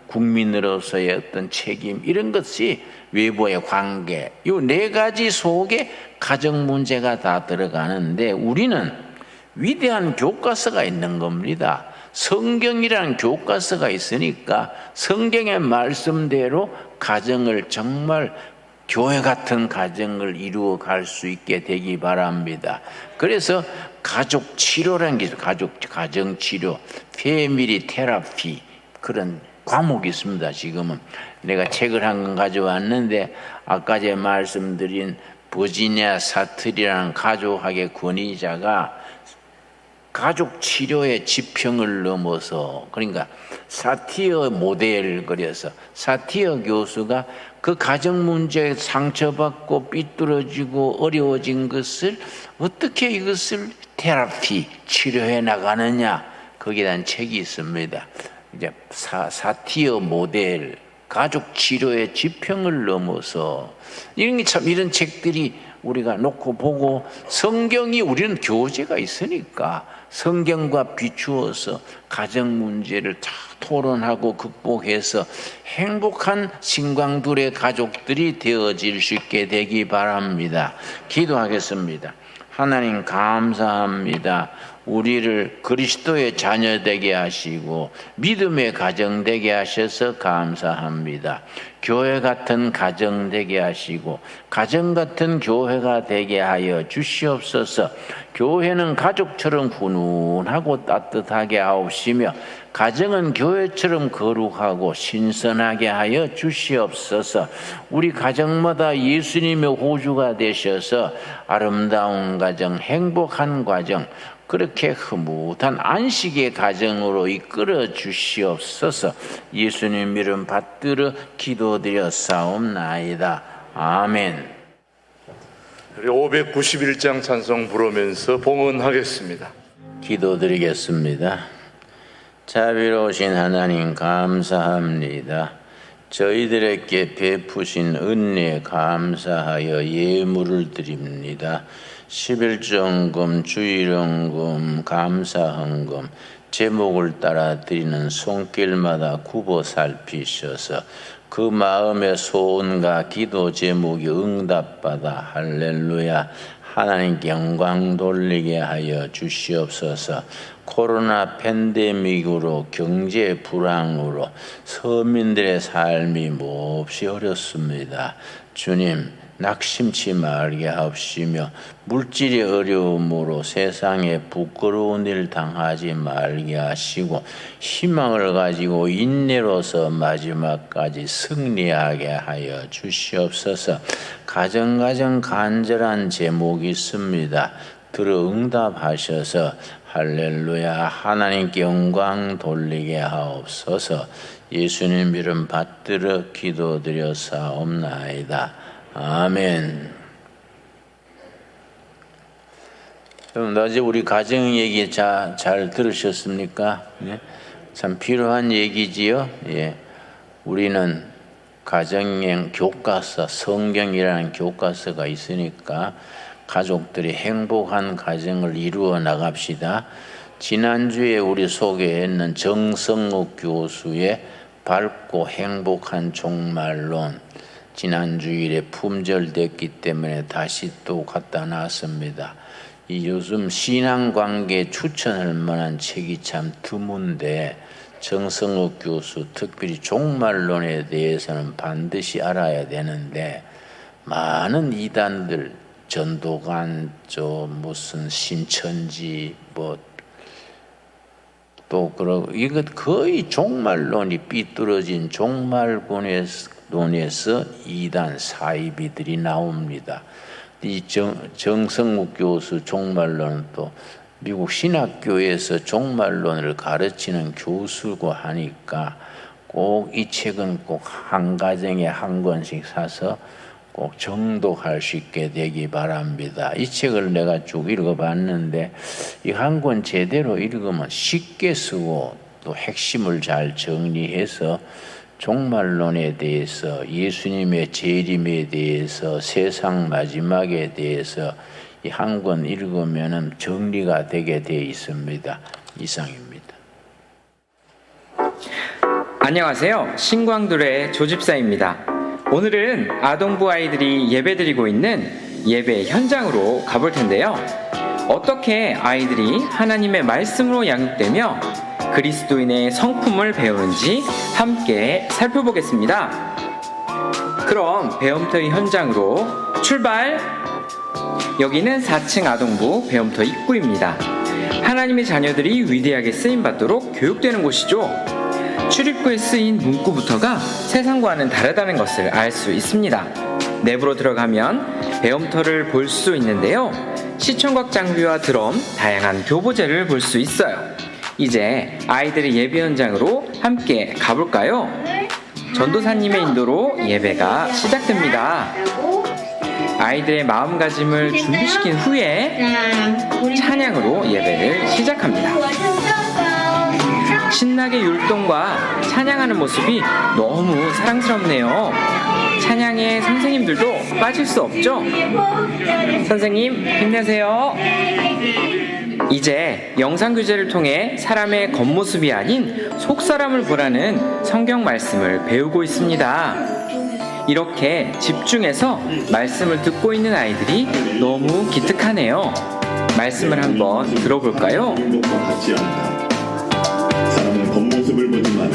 [SPEAKER 3] 국민으로서의 어떤 책임, 이런 것이 외부의 관계, 이 네 가지 속에 가정 문제가 다 들어가는데 우리는 위대한 교과서가 있는 겁니다. 성경이라는 교과서가 있으니까 성경의 말씀대로 가정을 정말 교회 같은 가정을 이루어 갈 수 있게 되기 바랍니다. 그래서 가족 치료라는 게 있어요. 가정 치료, 패밀리 테라피, 그런 과목이 있습니다. 지금은 내가 책을 한 권 가져왔는데 아까 제가 말씀드린 버지니아 사틀이라는 가족학의 권위자가 가족 치료의 지평을 넘어서, 그러니까 사티어 모델을 그려서 사티어 교수가 그 가정 문제에 상처받고 삐뚤어지고 어려워진 것을 어떻게 이것을 테라피 치료해 나가느냐, 거기에 대한 책이 있습니다. 이제 사티어 모델, 가족 치료의 지평을 넘어서, 이런 게 참, 이런 책들이 우리가 놓고 보고, 성경이 우리는 교재가 있으니까 성경과 비추어서 가정 문제를 다 토론하고 극복해서 행복한 신광둘의 가족들이 되어질 수 있게 되기 바랍니다. 기도하겠습니다. 하나님 감사합니다. 우리를 그리스도의 자녀 되게 하시고 믿음의 가정 되게 하셔서 감사합니다. 교회 같은 가정 되게 하시고 가정 같은 교회가 되게 하여 주시옵소서. 교회는 가족처럼 훈훈하고 따뜻하게 하옵시며 가정은 교회처럼 거룩하고 신선하게 하여 주시옵소서. 우리 가정마다 예수님의 호주가 되셔서 아름다운 가정, 행복한 가정, 그렇게 흐뭇한 안식의 가정으로 이끌어 주시옵소서. 예수님 이름 받들어 기도드려 싸움나이다. 아멘.
[SPEAKER 1] 우리 591장 찬송 부르면서 봉헌하겠습니다.
[SPEAKER 3] 기도드리겠습니다. 자비로우신 하나님 감사합니다. 저희들에게 베푸신 은혜에 감사하여 예물을 드립니다. 11조헌금, 주일헌금, 감사헌금, 제목을 따라 드리는 손길마다 굽어 살피셔서 그 마음의 소원과 기도 제목이 응답받아 할렐루야 하나님께 영광 돌리게 하여 주시옵소서. 코로나 팬데믹으로 경제 불황으로 서민들의 삶이 몹시 어렵습니다. 주님, 낙심치 말게 하옵시며 물질의 어려움으로 세상에 부끄러운 일 당하지 말게 하시고 희망을 가지고 인내로서 마지막까지 승리하게 하여 주시옵소서. 가정가정 간절한 제목이 있습니다. 들어 응답하셔서 할렐루야 하나님께 영광 돌리게 하옵소서. 예수님 이름 받들어 기도드렸사옵나이다. 아멘. 여러분, 어제 우리 가정 얘기 잘 들으셨습니까? 네? 참 필요한 얘기지요. 예. 우리는 가정행 교과서, 성경이라는 교과서가 있으니까 가족들이 행복한 가정을 이루어 나갑시다. 지난주에 우리 소개했는 정성욱 교수의 밝고 행복한 종말론, 지난주일에 품절됐기 때문에 다시 또 갖다 놨습니다. 이 요즘 신앙관계 추천할 만한 책이 참 드문데 정성욱 교수 특별히 종말론에 대해서는 반드시 알아야 되는데, 많은 이단들 전도관 무슨 신천지 또 그러고 이것 거의 종말론이 삐뚤어진 종말론에서 이단 사이비들이 나옵니다. 이 정성욱 교수 종말론은 또 미국 신학교에서 종말론을 가르치는 교수고 하니까 꼭 이 책은 꼭 한 가정에 한 권씩 사서 꼭 정독할 수 있게 되기 바랍니다. 이 책을 내가 쭉 읽어봤는데 이 한 권 제대로 읽으면 쉽게 쓰고 또 핵심을 잘 정리해서 종말론에 대해서, 예수님의 재림에 대해서, 세상 마지막에 대해서 이 한 권 읽으면 정리가 되게 되어 있습니다. 이상입니다.
[SPEAKER 4] 안녕하세요. 신광둘의 조집사입니다. 오늘은 아동부 아이들이 예배드리고 있는 예배 현장으로 가볼 텐데요. 어떻게 아이들이 하나님의 말씀으로 양육되며 그리스도인의 성품을 배우는지 함께 살펴보겠습니다. 그럼 배움터의 현장으로 출발! 여기는 4층 아동부 배움터 입구입니다. 하나님의 자녀들이 위대하게 쓰임받도록 교육되는 곳이죠. 출입구에 쓰인 문구부터가 세상과는 다르다는 것을 알 수 있습니다. 내부로 들어가면 배움터를 볼 수 있는데요. 시청각 장비와 드럼, 다양한 교보제를 볼 수 있어요. 이제 아이들의 예배 현장으로 함께 가볼까요? 전도사님의 인도로 예배가 시작됩니다. 아이들의 마음가짐을 준비시킨 후에 찬양으로 예배를 시작합니다. 신나게 율동과 찬양하는 모습이 너무 사랑스럽네요. 찬양에 선생님들도 빠질 수 없죠? 선생님, 힘내세요. 이제 영상교재를 통해 사람의 겉모습이 아닌 속사람을 보라는 성경 말씀을 배우고 있습니다. 이렇게 집중해서 말씀을 듣고 있는 아이들이 너무 기특하네요. 말씀을 한번 들어볼까요?
[SPEAKER 5] 같지 않다. 사람은 겉모습을 보지만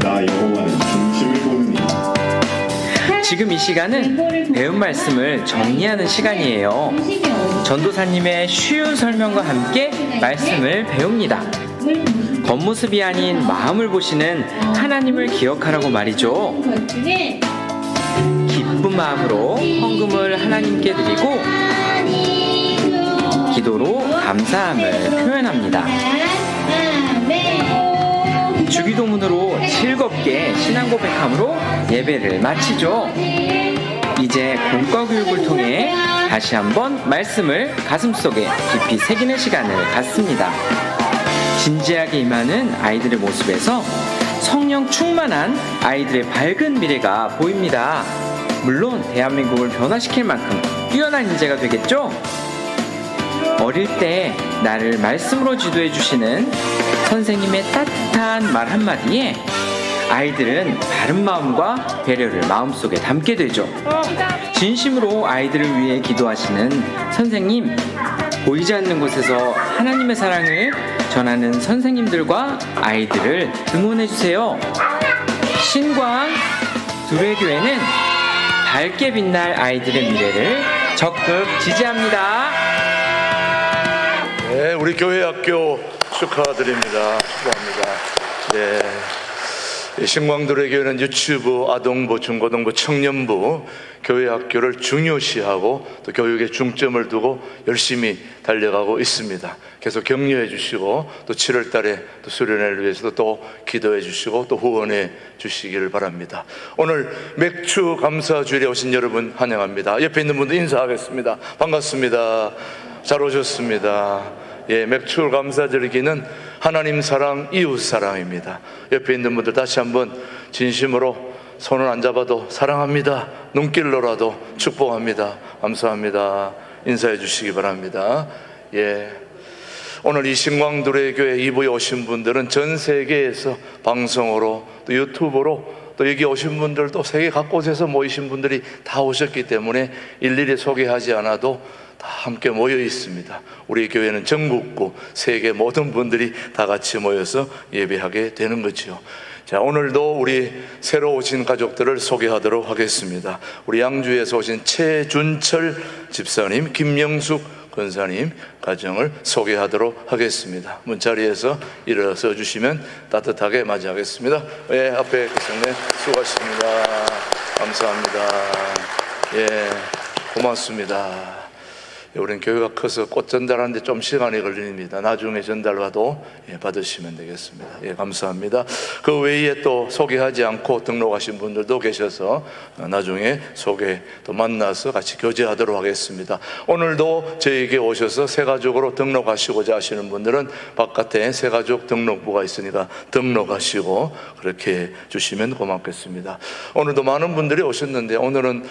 [SPEAKER 5] 나 여호와는 중심을 보느니.
[SPEAKER 4] 지금 이 시간은 배운 말씀을 정리하는 시간이에요. 전도사님의 쉬운 설명과 함께 말씀을 배웁니다. 겉모습이 아닌 마음을 보시는 하나님을 기억하라고 말이죠. 기쁜 마음으로 헌금을 하나님께 드리고 기도로 감사함을 표현합니다. 주기도문으로 즐겁게 신앙 고백함으로 예배를 마치죠. 이제 공과 교육을 통해 다시 한번 말씀을 가슴속에 깊이 새기는 시간을 갖습니다. 진지하게 임하는 아이들의 모습에서 성령 충만한 아이들의 밝은 미래가 보입니다. 물론 대한민국을 변화시킬 만큼 뛰어난 인재가 되겠죠? 어릴 때 나를 말씀으로 지도해 주시는 선생님의 따뜻한 말 한마디에 아이들은 바른 마음과 배려를 마음속에 담게 되죠. 진심으로 아이들을 위해 기도하시는 선생님, 보이지 않는 곳에서 하나님의 사랑을 전하는 선생님들과 아이들을 응원해 주세요. 신광 두레교회는 밝게 빛날 아이들의 미래를 적극 지지합니다.
[SPEAKER 1] 네, 우리 교회 학교 축하드립니다. 축하합니다. 네. 신광도래 교회는 유치부, 아동부, 중고등부, 청년부, 교회 학교를 중요시하고 또 교육에 중점을 두고 열심히 달려가고 있습니다. 계속 격려해 주시고 또 7월 달에 또 수련회를 위해서도 또 기도해 주시고 또 후원해 주시기를 바랍니다. 오늘 맥주 감사 주일에 오신 여러분 환영합니다. 옆에 있는 분들 인사하겠습니다. 반갑습니다. 잘 오셨습니다. 예, 맥주 감사 드리기는 하나님 사랑, 이웃 사랑입니다. 옆에 있는 분들 다시 한번 진심으로 손을 안 잡아도 사랑합니다. 눈길로라도 축복합니다. 감사합니다. 인사해 주시기 바랍니다. 예. 오늘 이 신광도래교회 2부에 오신 분들은 전 세계에서 방송으로 또 유튜브로 또 여기 오신 분들도 세계 각곳에서 모이신 분들이 다 오셨기 때문에 일일이 소개하지 않아도 다 함께 모여 있습니다. 우리 교회는 전국구 세계 모든 분들이 다 같이 모여서 예배하게 되는 거지요. 자, 오늘도 우리 새로 오신 가족들을 소개하도록 하겠습니다. 우리 양주에서 오신 최준철 집사님, 김영숙 권사님 가정을 소개하도록 하겠습니다. 문자리에서 일어서 주시면 따뜻하게 맞이하겠습니다. 예, 앞에 계셨네. 수고하십니다. 감사합니다. 예, 고맙습니다. 우리는 교회가 커서 꽃 전달하는데 좀 시간이 걸립니다. 나중에 전달과도 받으시면 되겠습니다. 예, 감사합니다. 그 외에 또 소개하지 않고 등록하신 분들도 계셔서 나중에 소개 또 만나서 같이 교제하도록 하겠습니다. 오늘도 저에게 오셔서 새가족으로 등록하시고자 하시는 분들은 바깥에 새가족 등록부가 있으니까 등록하시고 그렇게 주시면 고맙겠습니다. 오늘도 많은 분들이 오셨는데 오늘은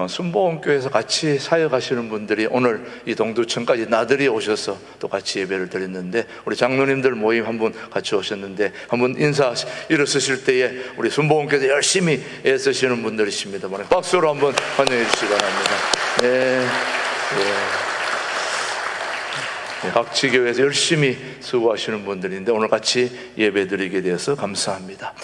[SPEAKER 1] 순복음교회에서 같이 사역하시는 분들이 오늘 이 동두천까지 나들이 오셔서 또 같이 예배를 드렸는데 우리 장로님들 모임 한 분 같이 오셨는데 한번 인사 일어서실 때에 우리 순복음교회에서 열심히 애쓰시는 분들이십니다. 박수로 한번 환영해 주시기 바랍니다. 네. 각 지교회에서 열심히 수고하시는 분들인데 오늘 같이 예배 드리게 되어서 감사합니다.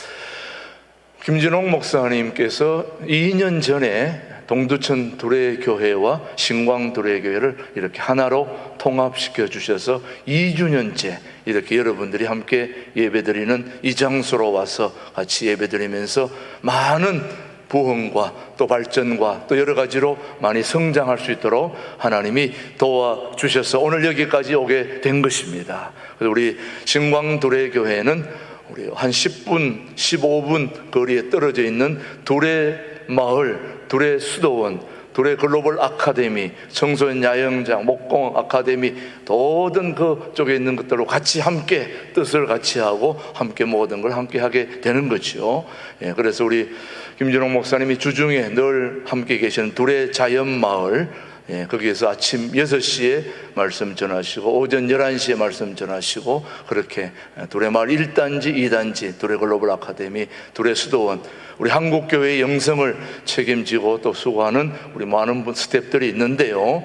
[SPEAKER 1] 김진홍 목사님께서 2년 전에 동두천 두레교회와 신광 두레교회를 이렇게 하나로 통합시켜 주셔서 2주년째 이렇게 여러분들이 함께 예배드리는 이 장소로 와서 같이 예배드리면서 많은 부흥과 또 발전과 또 여러 가지로 많이 성장할 수 있도록 하나님이 도와주셔서 오늘 여기까지 오게 된 것입니다. 그래서 우리 신광두레교회는 우리 한 10분, 15분 거리에 떨어져 있는 두레마을, 두레수도원, 두레 글로벌 아카데미, 청소년 야영장, 목공 아카데미 모든 그 쪽에 있는 것들로 같이 함께 뜻을 같이 하고 함께 모든 걸 함께 하게 되는 거죠. 예, 그래서 우리 김진홍 목사님이 주중에 늘 함께 계시는 두레 자연마을, 예, 거기에서 아침 6시에 말씀 전하시고 오전 11시에 말씀 전하시고 그렇게 두레마을 1단지, 2단지, 두레 글로벌 아카데미, 두레 수도원 우리 한국교회의 영성을 책임지고 또 수고하는 우리 많은 분 스태프들이 있는데요.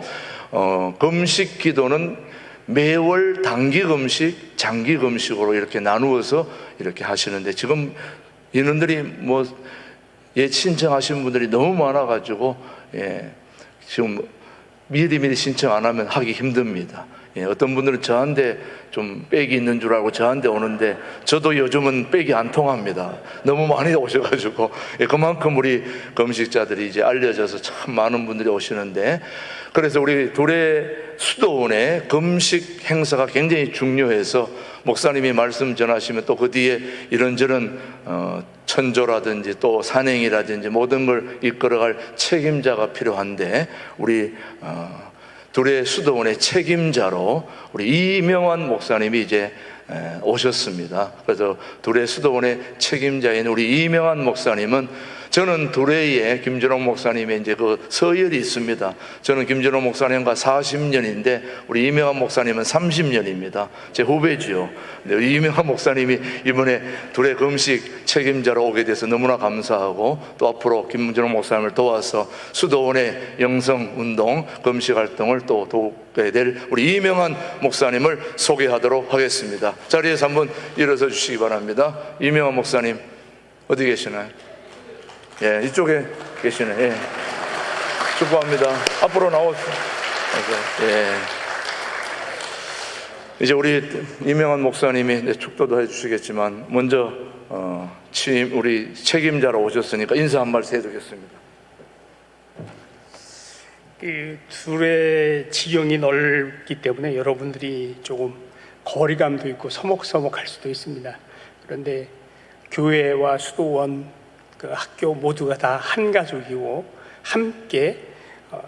[SPEAKER 1] 금식 기도는 매월 단기 금식, 장기 금식으로 이렇게 나누어서 이렇게 하시는데 지금 인원들이 뭐 신청하신 분들이 너무 많아가지고 지금 미리 신청 안 하면 하기 힘듭니다. 어떤 분들은 저한테 좀 빽이 있는 줄 알고 저한테 오는데 저도 요즘은 빽이 안 통합니다. 너무 많이 오셔가지고 그만큼 우리 금식자들이 이제 알려져서 참 많은 분들이 오시는데 그래서 우리 두레 수도원의 금식 행사가 굉장히 중요해서 목사님이 말씀 전하시면 또 그 뒤에 이런저런 천조라든지 또 산행이라든지 모든 걸 이끌어갈 책임자가 필요한데 우리 두레 수도원의 책임자로 우리 이명환 목사님이 이제 오셨습니다. 그래서 두레 수도원의 책임자인 우리 이명환 목사님은 저는 두레에 김준홍 목사님의 이제 그 서열이 있습니다. 저는 김준홍 목사님과 40년인데 우리 이명환 목사님은 30년입니다. 제 후배지요. 근데 이명환 목사님이 이번에 두레 금식 책임자로 오게 돼서 너무나 감사하고 또 앞으로 김준홍 목사님을 도와서 수도원의 영성운동, 금식 활동을 또 돕게 될 우리 이명환 목사님을 소개하도록 하겠습니다. 자리에서 한번 일어서 주시기 바랍니다. 이명환 목사님 어디 계시나요? 예, 이쪽에 계시네. 예. 축복합니다. 앞으로 나오세요. 예. 이제 우리 이명환 목사님이 축도도 해주시겠지만 먼저 취임 우리 책임자로 오셨으니까 인사 한 말씀 해드리겠습니다.
[SPEAKER 6] 이 둘의 지경이 넓기 때문에 여러분들이 조금 거리감도 있고 서먹서먹할 수도 있습니다. 그런데 교회와 수도원, 그 학교 모두가 다 한 가족이고 함께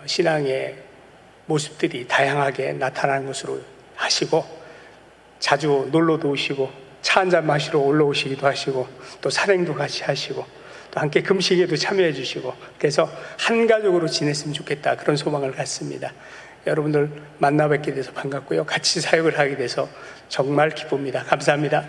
[SPEAKER 6] 신앙의 모습들이 다양하게 나타나는 것으로 하시고 자주 놀러도 오시고 차 한잔 마시러 올라오시기도 하시고 또 산행도 같이 하시고 또 함께 금식에도 참여해 주시고 그래서 한 가족으로 지냈으면 좋겠다 그런 소망을 갖습니다. 여러분들 만나 뵙게 돼서 반갑고요. 같이 사역을 하게 돼서 정말 기쁩니다. 감사합니다.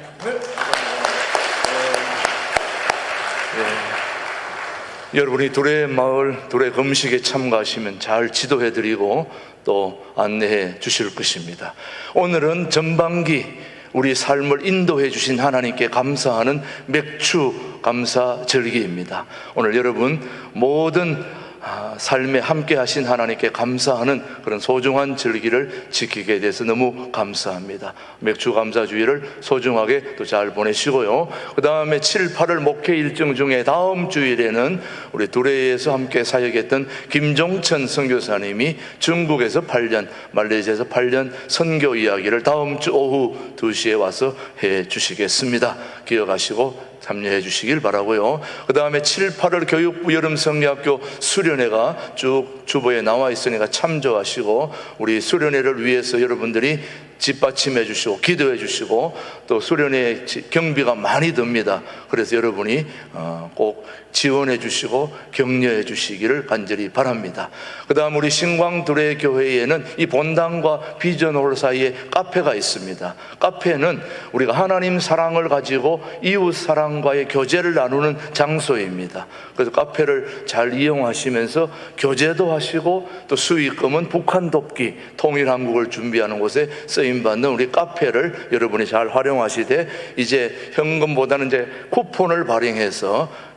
[SPEAKER 1] 여러분이 둘의 마을, 둘의 금식에 참가하시면 잘 지도해드리고 또 안내해 주실 것입니다. 오늘은 전반기 우리 삶을 인도해 주신 하나님께 감사하는 맥주 감사 절기입니다. 오늘 여러분 모든 삶에 함께 하신 하나님께 감사하는 그런 소중한 절기를 지키게 돼서 너무 감사합니다. 맥주 감사주의를 소중하게 또 잘 보내시고요. 그 다음에 7, 8월 목회 일정 중에 다음 주일에는 우리 두레이에서 함께 사역했던 김종천 선교사님이 중국에서 8년, 말레이시아에서 8년 선교 이야기를 다음 주 오후 2시에 와서 해 주시겠습니다. 기억하시고 참여해 주시길 바라고요. 그 다음에 7, 8월 교육부 여름성리학교 수련회가 쭉 주보에 나와 있으니까 참조하시고 우리 수련회를 위해서 여러분들이 뒷받침해 주시고 기도해 주시고 또 수련회 경비가 많이 듭니다. 그래서 여러분이 꼭 지원해 주시고 격려해 주시기를 간절히 바랍니다. 그 다음 우리 신광두레교회에는 이 본당과 비전홀 사이에 카페가 있습니다. 카페는 우리가 하나님 사랑을 가지고 이웃 사랑과의 교제를 나누는 장소입니다. 그래서 카페를 잘 이용하시면서 교제도 하시고 또 수익금은 북한 돕기 통일한국을 준비하는 곳에 쓰임받는 우리 카페를 여러분이 잘 활용하시되 이제 현금보다는 이제 쿠폰을 발행해서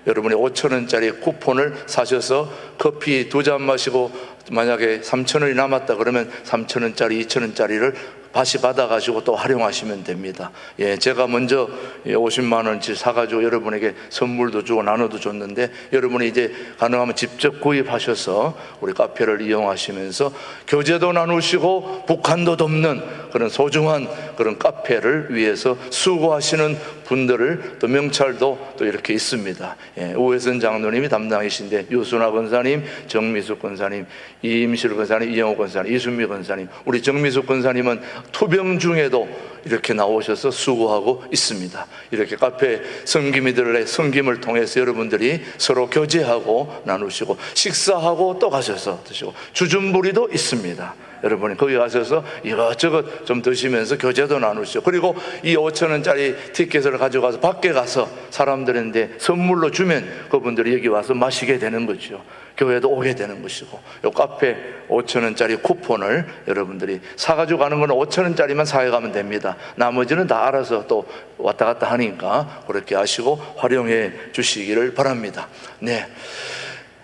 [SPEAKER 1] 여러분이 5,000원짜리 쿠폰을 사셔서 커피 2잔 마시고 만약에 3,000원이 남았다 그러면 3,000원짜리 2,000원짜리를 다시 받아가지고 또 활용하시면 됩니다. 제가 먼저 50만 원치 사가지고 여러분에게 선물도 주고 나눠도 줬는데 여러분이 이제 가능하면 직접 구입하셔서 우리 카페를 이용하시면서 교제도 나누시고 북한도 돕는 그런 소중한 그런 카페를 위해서 수고하시는 분들을 또 명찰도 또 이렇게 있습니다. 우회선 장로님이 담당이신데 유순아 권사님, 정미숙 권사님, 이임실 권사님, 이영호 권사님, 이순미 권사님, 우리 정미숙 권사님은 투병 중에도 이렇게 나오셔서 수고하고 있습니다. 이렇게 카페 섬김이들의 섬김을 통해서 여러분들이 서로 교제하고 나누시고 식사하고 또 가셔서 드시고 주준부리도 있습니다. 여러분이 거기 가셔서 이것저것 좀 드시면서 교제도 나누시죠. 그리고 이 5,000원짜리 티켓을 가져가서 밖에 가서 사람들한테 선물로 주면 그분들이 여기 와서 마시게 되는 거죠. 교회도 오게 되는 것이고 요 카페 5,000원짜리 쿠폰을 여러분들이 사가지고 가는 거는 5,000원짜리만 사가면 됩니다. 나머지는 다 알아서 또 왔다 갔다 하니까 그렇게 하시고 활용해 주시기를 바랍니다. 네.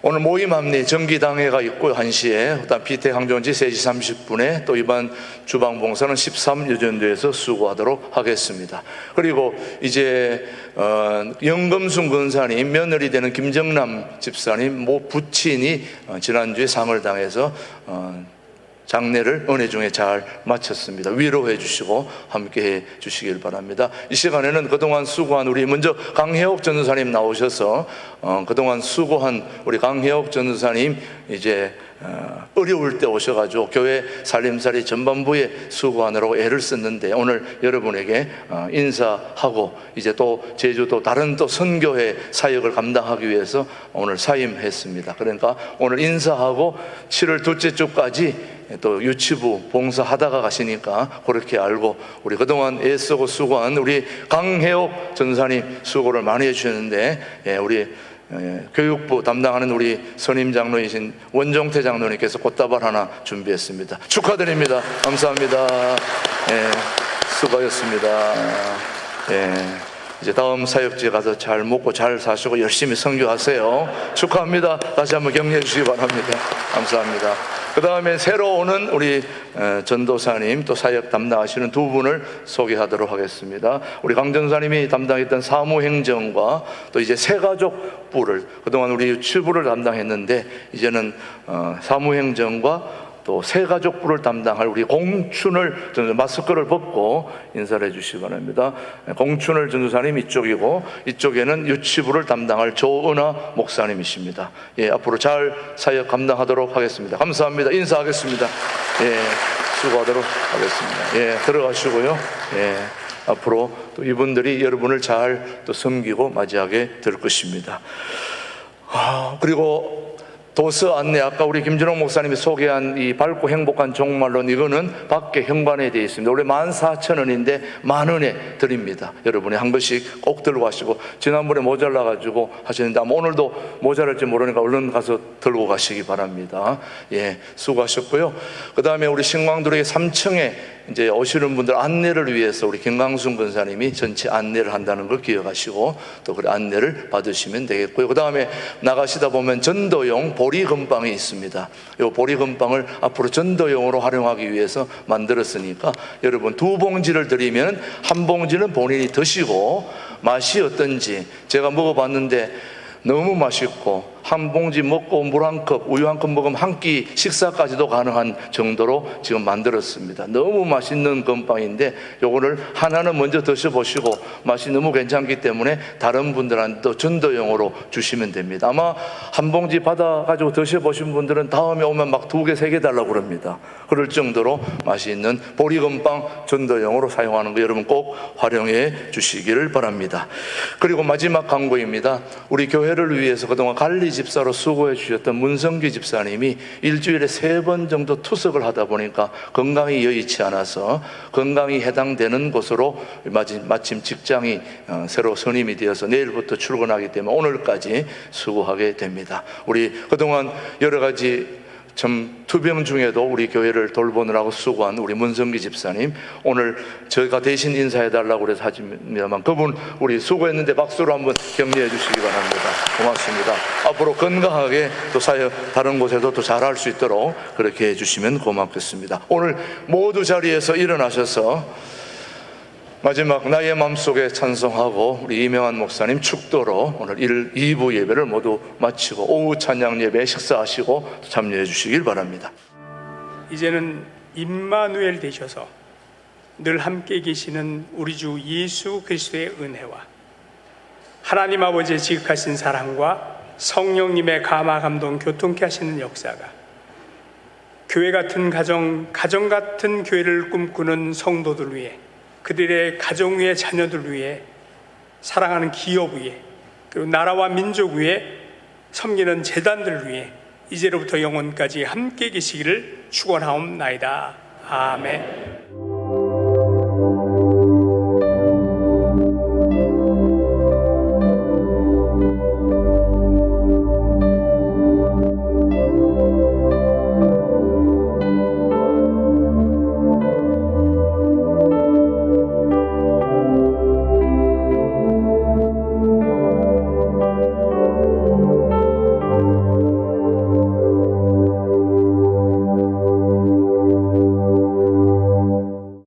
[SPEAKER 1] 오늘 모임 합리 정기당회가 있고요. 1시에 그다음 비태항전지 3시 30분에 또 이번 주방봉사는 13유전도에서 수고하도록 하겠습니다. 그리고 이제 영검순 권사님 며느리 되는 김정남 집사님 모 부친이 지난주에 상을 당해서 장례를 은혜 중에 잘 마쳤습니다. 위로해 주시고 함께 해 주시길 바랍니다. 이 시간에는 그동안 수고한 우리 먼저 강혜옥 전도사님 나오셔서 그동안 수고한 우리 강혜옥 전도사님 이제 어려울 때 오셔가지고 교회 살림살이 전반부에 수고하느라고 애를 썼는데 오늘 여러분에게 인사하고 이제 또 제주도 다른 또 선교회 사역을 감당하기 위해서 오늘 사임했습니다. 그러니까 오늘 인사하고 7월 둘째 주까지 또 유치부 봉사하다가 가시니까 그렇게 알고 우리 그동안 애쓰고 수고한 우리 강혜옥 전사님 수고를 많이 해주셨는데 우리 교육부 담당하는 우리 선임 장로이신 원종태 장로님께서 꽃다발 하나 준비했습니다. 축하드립니다. 감사합니다. 수고하셨습니다. 이제 다음 사역지에 가서 잘 먹고 잘 사시고 열심히 선교하세요. 축하합니다. 다시 한번 격려해 주시기 바랍니다. 감사합니다. 그 다음에 새로 오는 우리 전도사님 또 사역 담당하시는 두 분을 소개하도록 하겠습니다. 우리 강전사님이 담당했던 사무행정과 또 이제 새가족부를, 그동안 우리 유치부를 담당했는데 이제는 사무행정과 또 새가족부를 담당할 우리 공춘을 마스크를 벗고 인사를 해주시기 바랍니다. 공춘을 전도사님 이쪽이고 이쪽에는 유치부를 담당할 조은하 목사님이십니다. 예, 앞으로 잘 사역 감당하도록 하겠습니다. 감사합니다. 인사하겠습니다. 예, 수고하도록 하겠습니다. 예, 들어가시고요. 예, 앞으로 또 이분들이 여러분을 잘 또 섬기고 맞이하게 될 것입니다. 그리고 도서 안내, 아까 우리 김준홍 목사님이 소개한 이 밝고 행복한 종말론, 이거는 밖에 현관에 되어 있습니다. 원래 14,000원인데 10,000원에 드립니다. 여러분이 한 번씩 꼭 들고 가시고, 지난번에 모자라가지고 하시는데 아마 오늘도 모자랄지 모르니까 얼른 가서 들고 가시기 바랍니다. 예, 수고하셨고요. 그 다음에 우리 신광두레 3층에 이제 오시는 분들 안내를 위해서 우리 김강순 권사님이 전체 안내를 한다는 걸 기억하시고 또 그 안내를 받으시면 되겠고요. 그 다음에 나가시다 보면 전도용 보리금빵이 있습니다. 이 보리금빵을 앞으로 전도용으로 활용하기 위해서 만들었으니까 여러분 2봉지를 드리면 1봉지는 본인이 드시고 맛이 어떤지, 제가 먹어봤는데 너무 맛있고 한 봉지 먹고 물 한 컵, 우유 한 컵 먹으면 한 끼 식사까지도 가능한 정도로 지금 만들었습니다. 너무 맛있는 건빵인데 요거를 하나는 먼저 드셔보시고 맛이 너무 괜찮기 때문에 다른 분들한테도 전도용으로 주시면 됩니다. 아마 한 봉지 받아가지고 드셔보신 분들은 다음에 오면 막 2개, 3개 달라고 그럽니다. 그럴 정도로 맛이 있는 보리건빵 전도용으로 사용하는 거 여러분 꼭 활용해 주시기를 바랍니다. 그리고 마지막 광고입니다. 우리 교회를 위해서 그동안 관리 집사로 수고해 주셨던 문성기 집사님이 일주일에 3번 정도 투석을 하다 보니까 건강이 여의치 않아서 건강이 해당되는 곳으로 마침 직장이 새로 선임이 되어서 내일부터 출근하기 때문에 오늘까지 수고하게 됩니다. 우리 그동안 여러 가지 참 투병 중에도 우리 교회를 돌보느라고 수고한 우리 문성기 집사님, 오늘 저희가 대신 인사해달라고 그래서 하지만 그분 우리 수고했는데 박수로 한번 격려해 주시기 바랍니다. 고맙습니다. 앞으로 건강하게 또 사역 다른 곳에도 또 잘할 수 있도록 그렇게 해주시면 고맙겠습니다. 오늘 모두 자리에서 일어나셔서 마지막 나의 마음속에 찬송하고 우리 이명환 목사님 축도로 오늘 2부 예배를 모두 마치고 오후 찬양 예배에 식사하시고 참여해 주시길 바랍니다.
[SPEAKER 6] 이제는 임마누엘 되셔서 늘 함께 계시는 우리 주 예수 그리스도의 은혜와 하나님 아버지의 지극하신 사랑과 성령님의 감화 감동 교통케 하시는 역사가 교회 같은 가정 같은 교회를 꿈꾸는 성도들 위해, 그들의 가정 위에 자녀들 위해, 사랑하는 기업 위에, 그리고 나라와 민족 위에, 섬기는 재단들 위해 이제로부터 영원까지 함께 계시기를 축원하옵나이다. 아멘.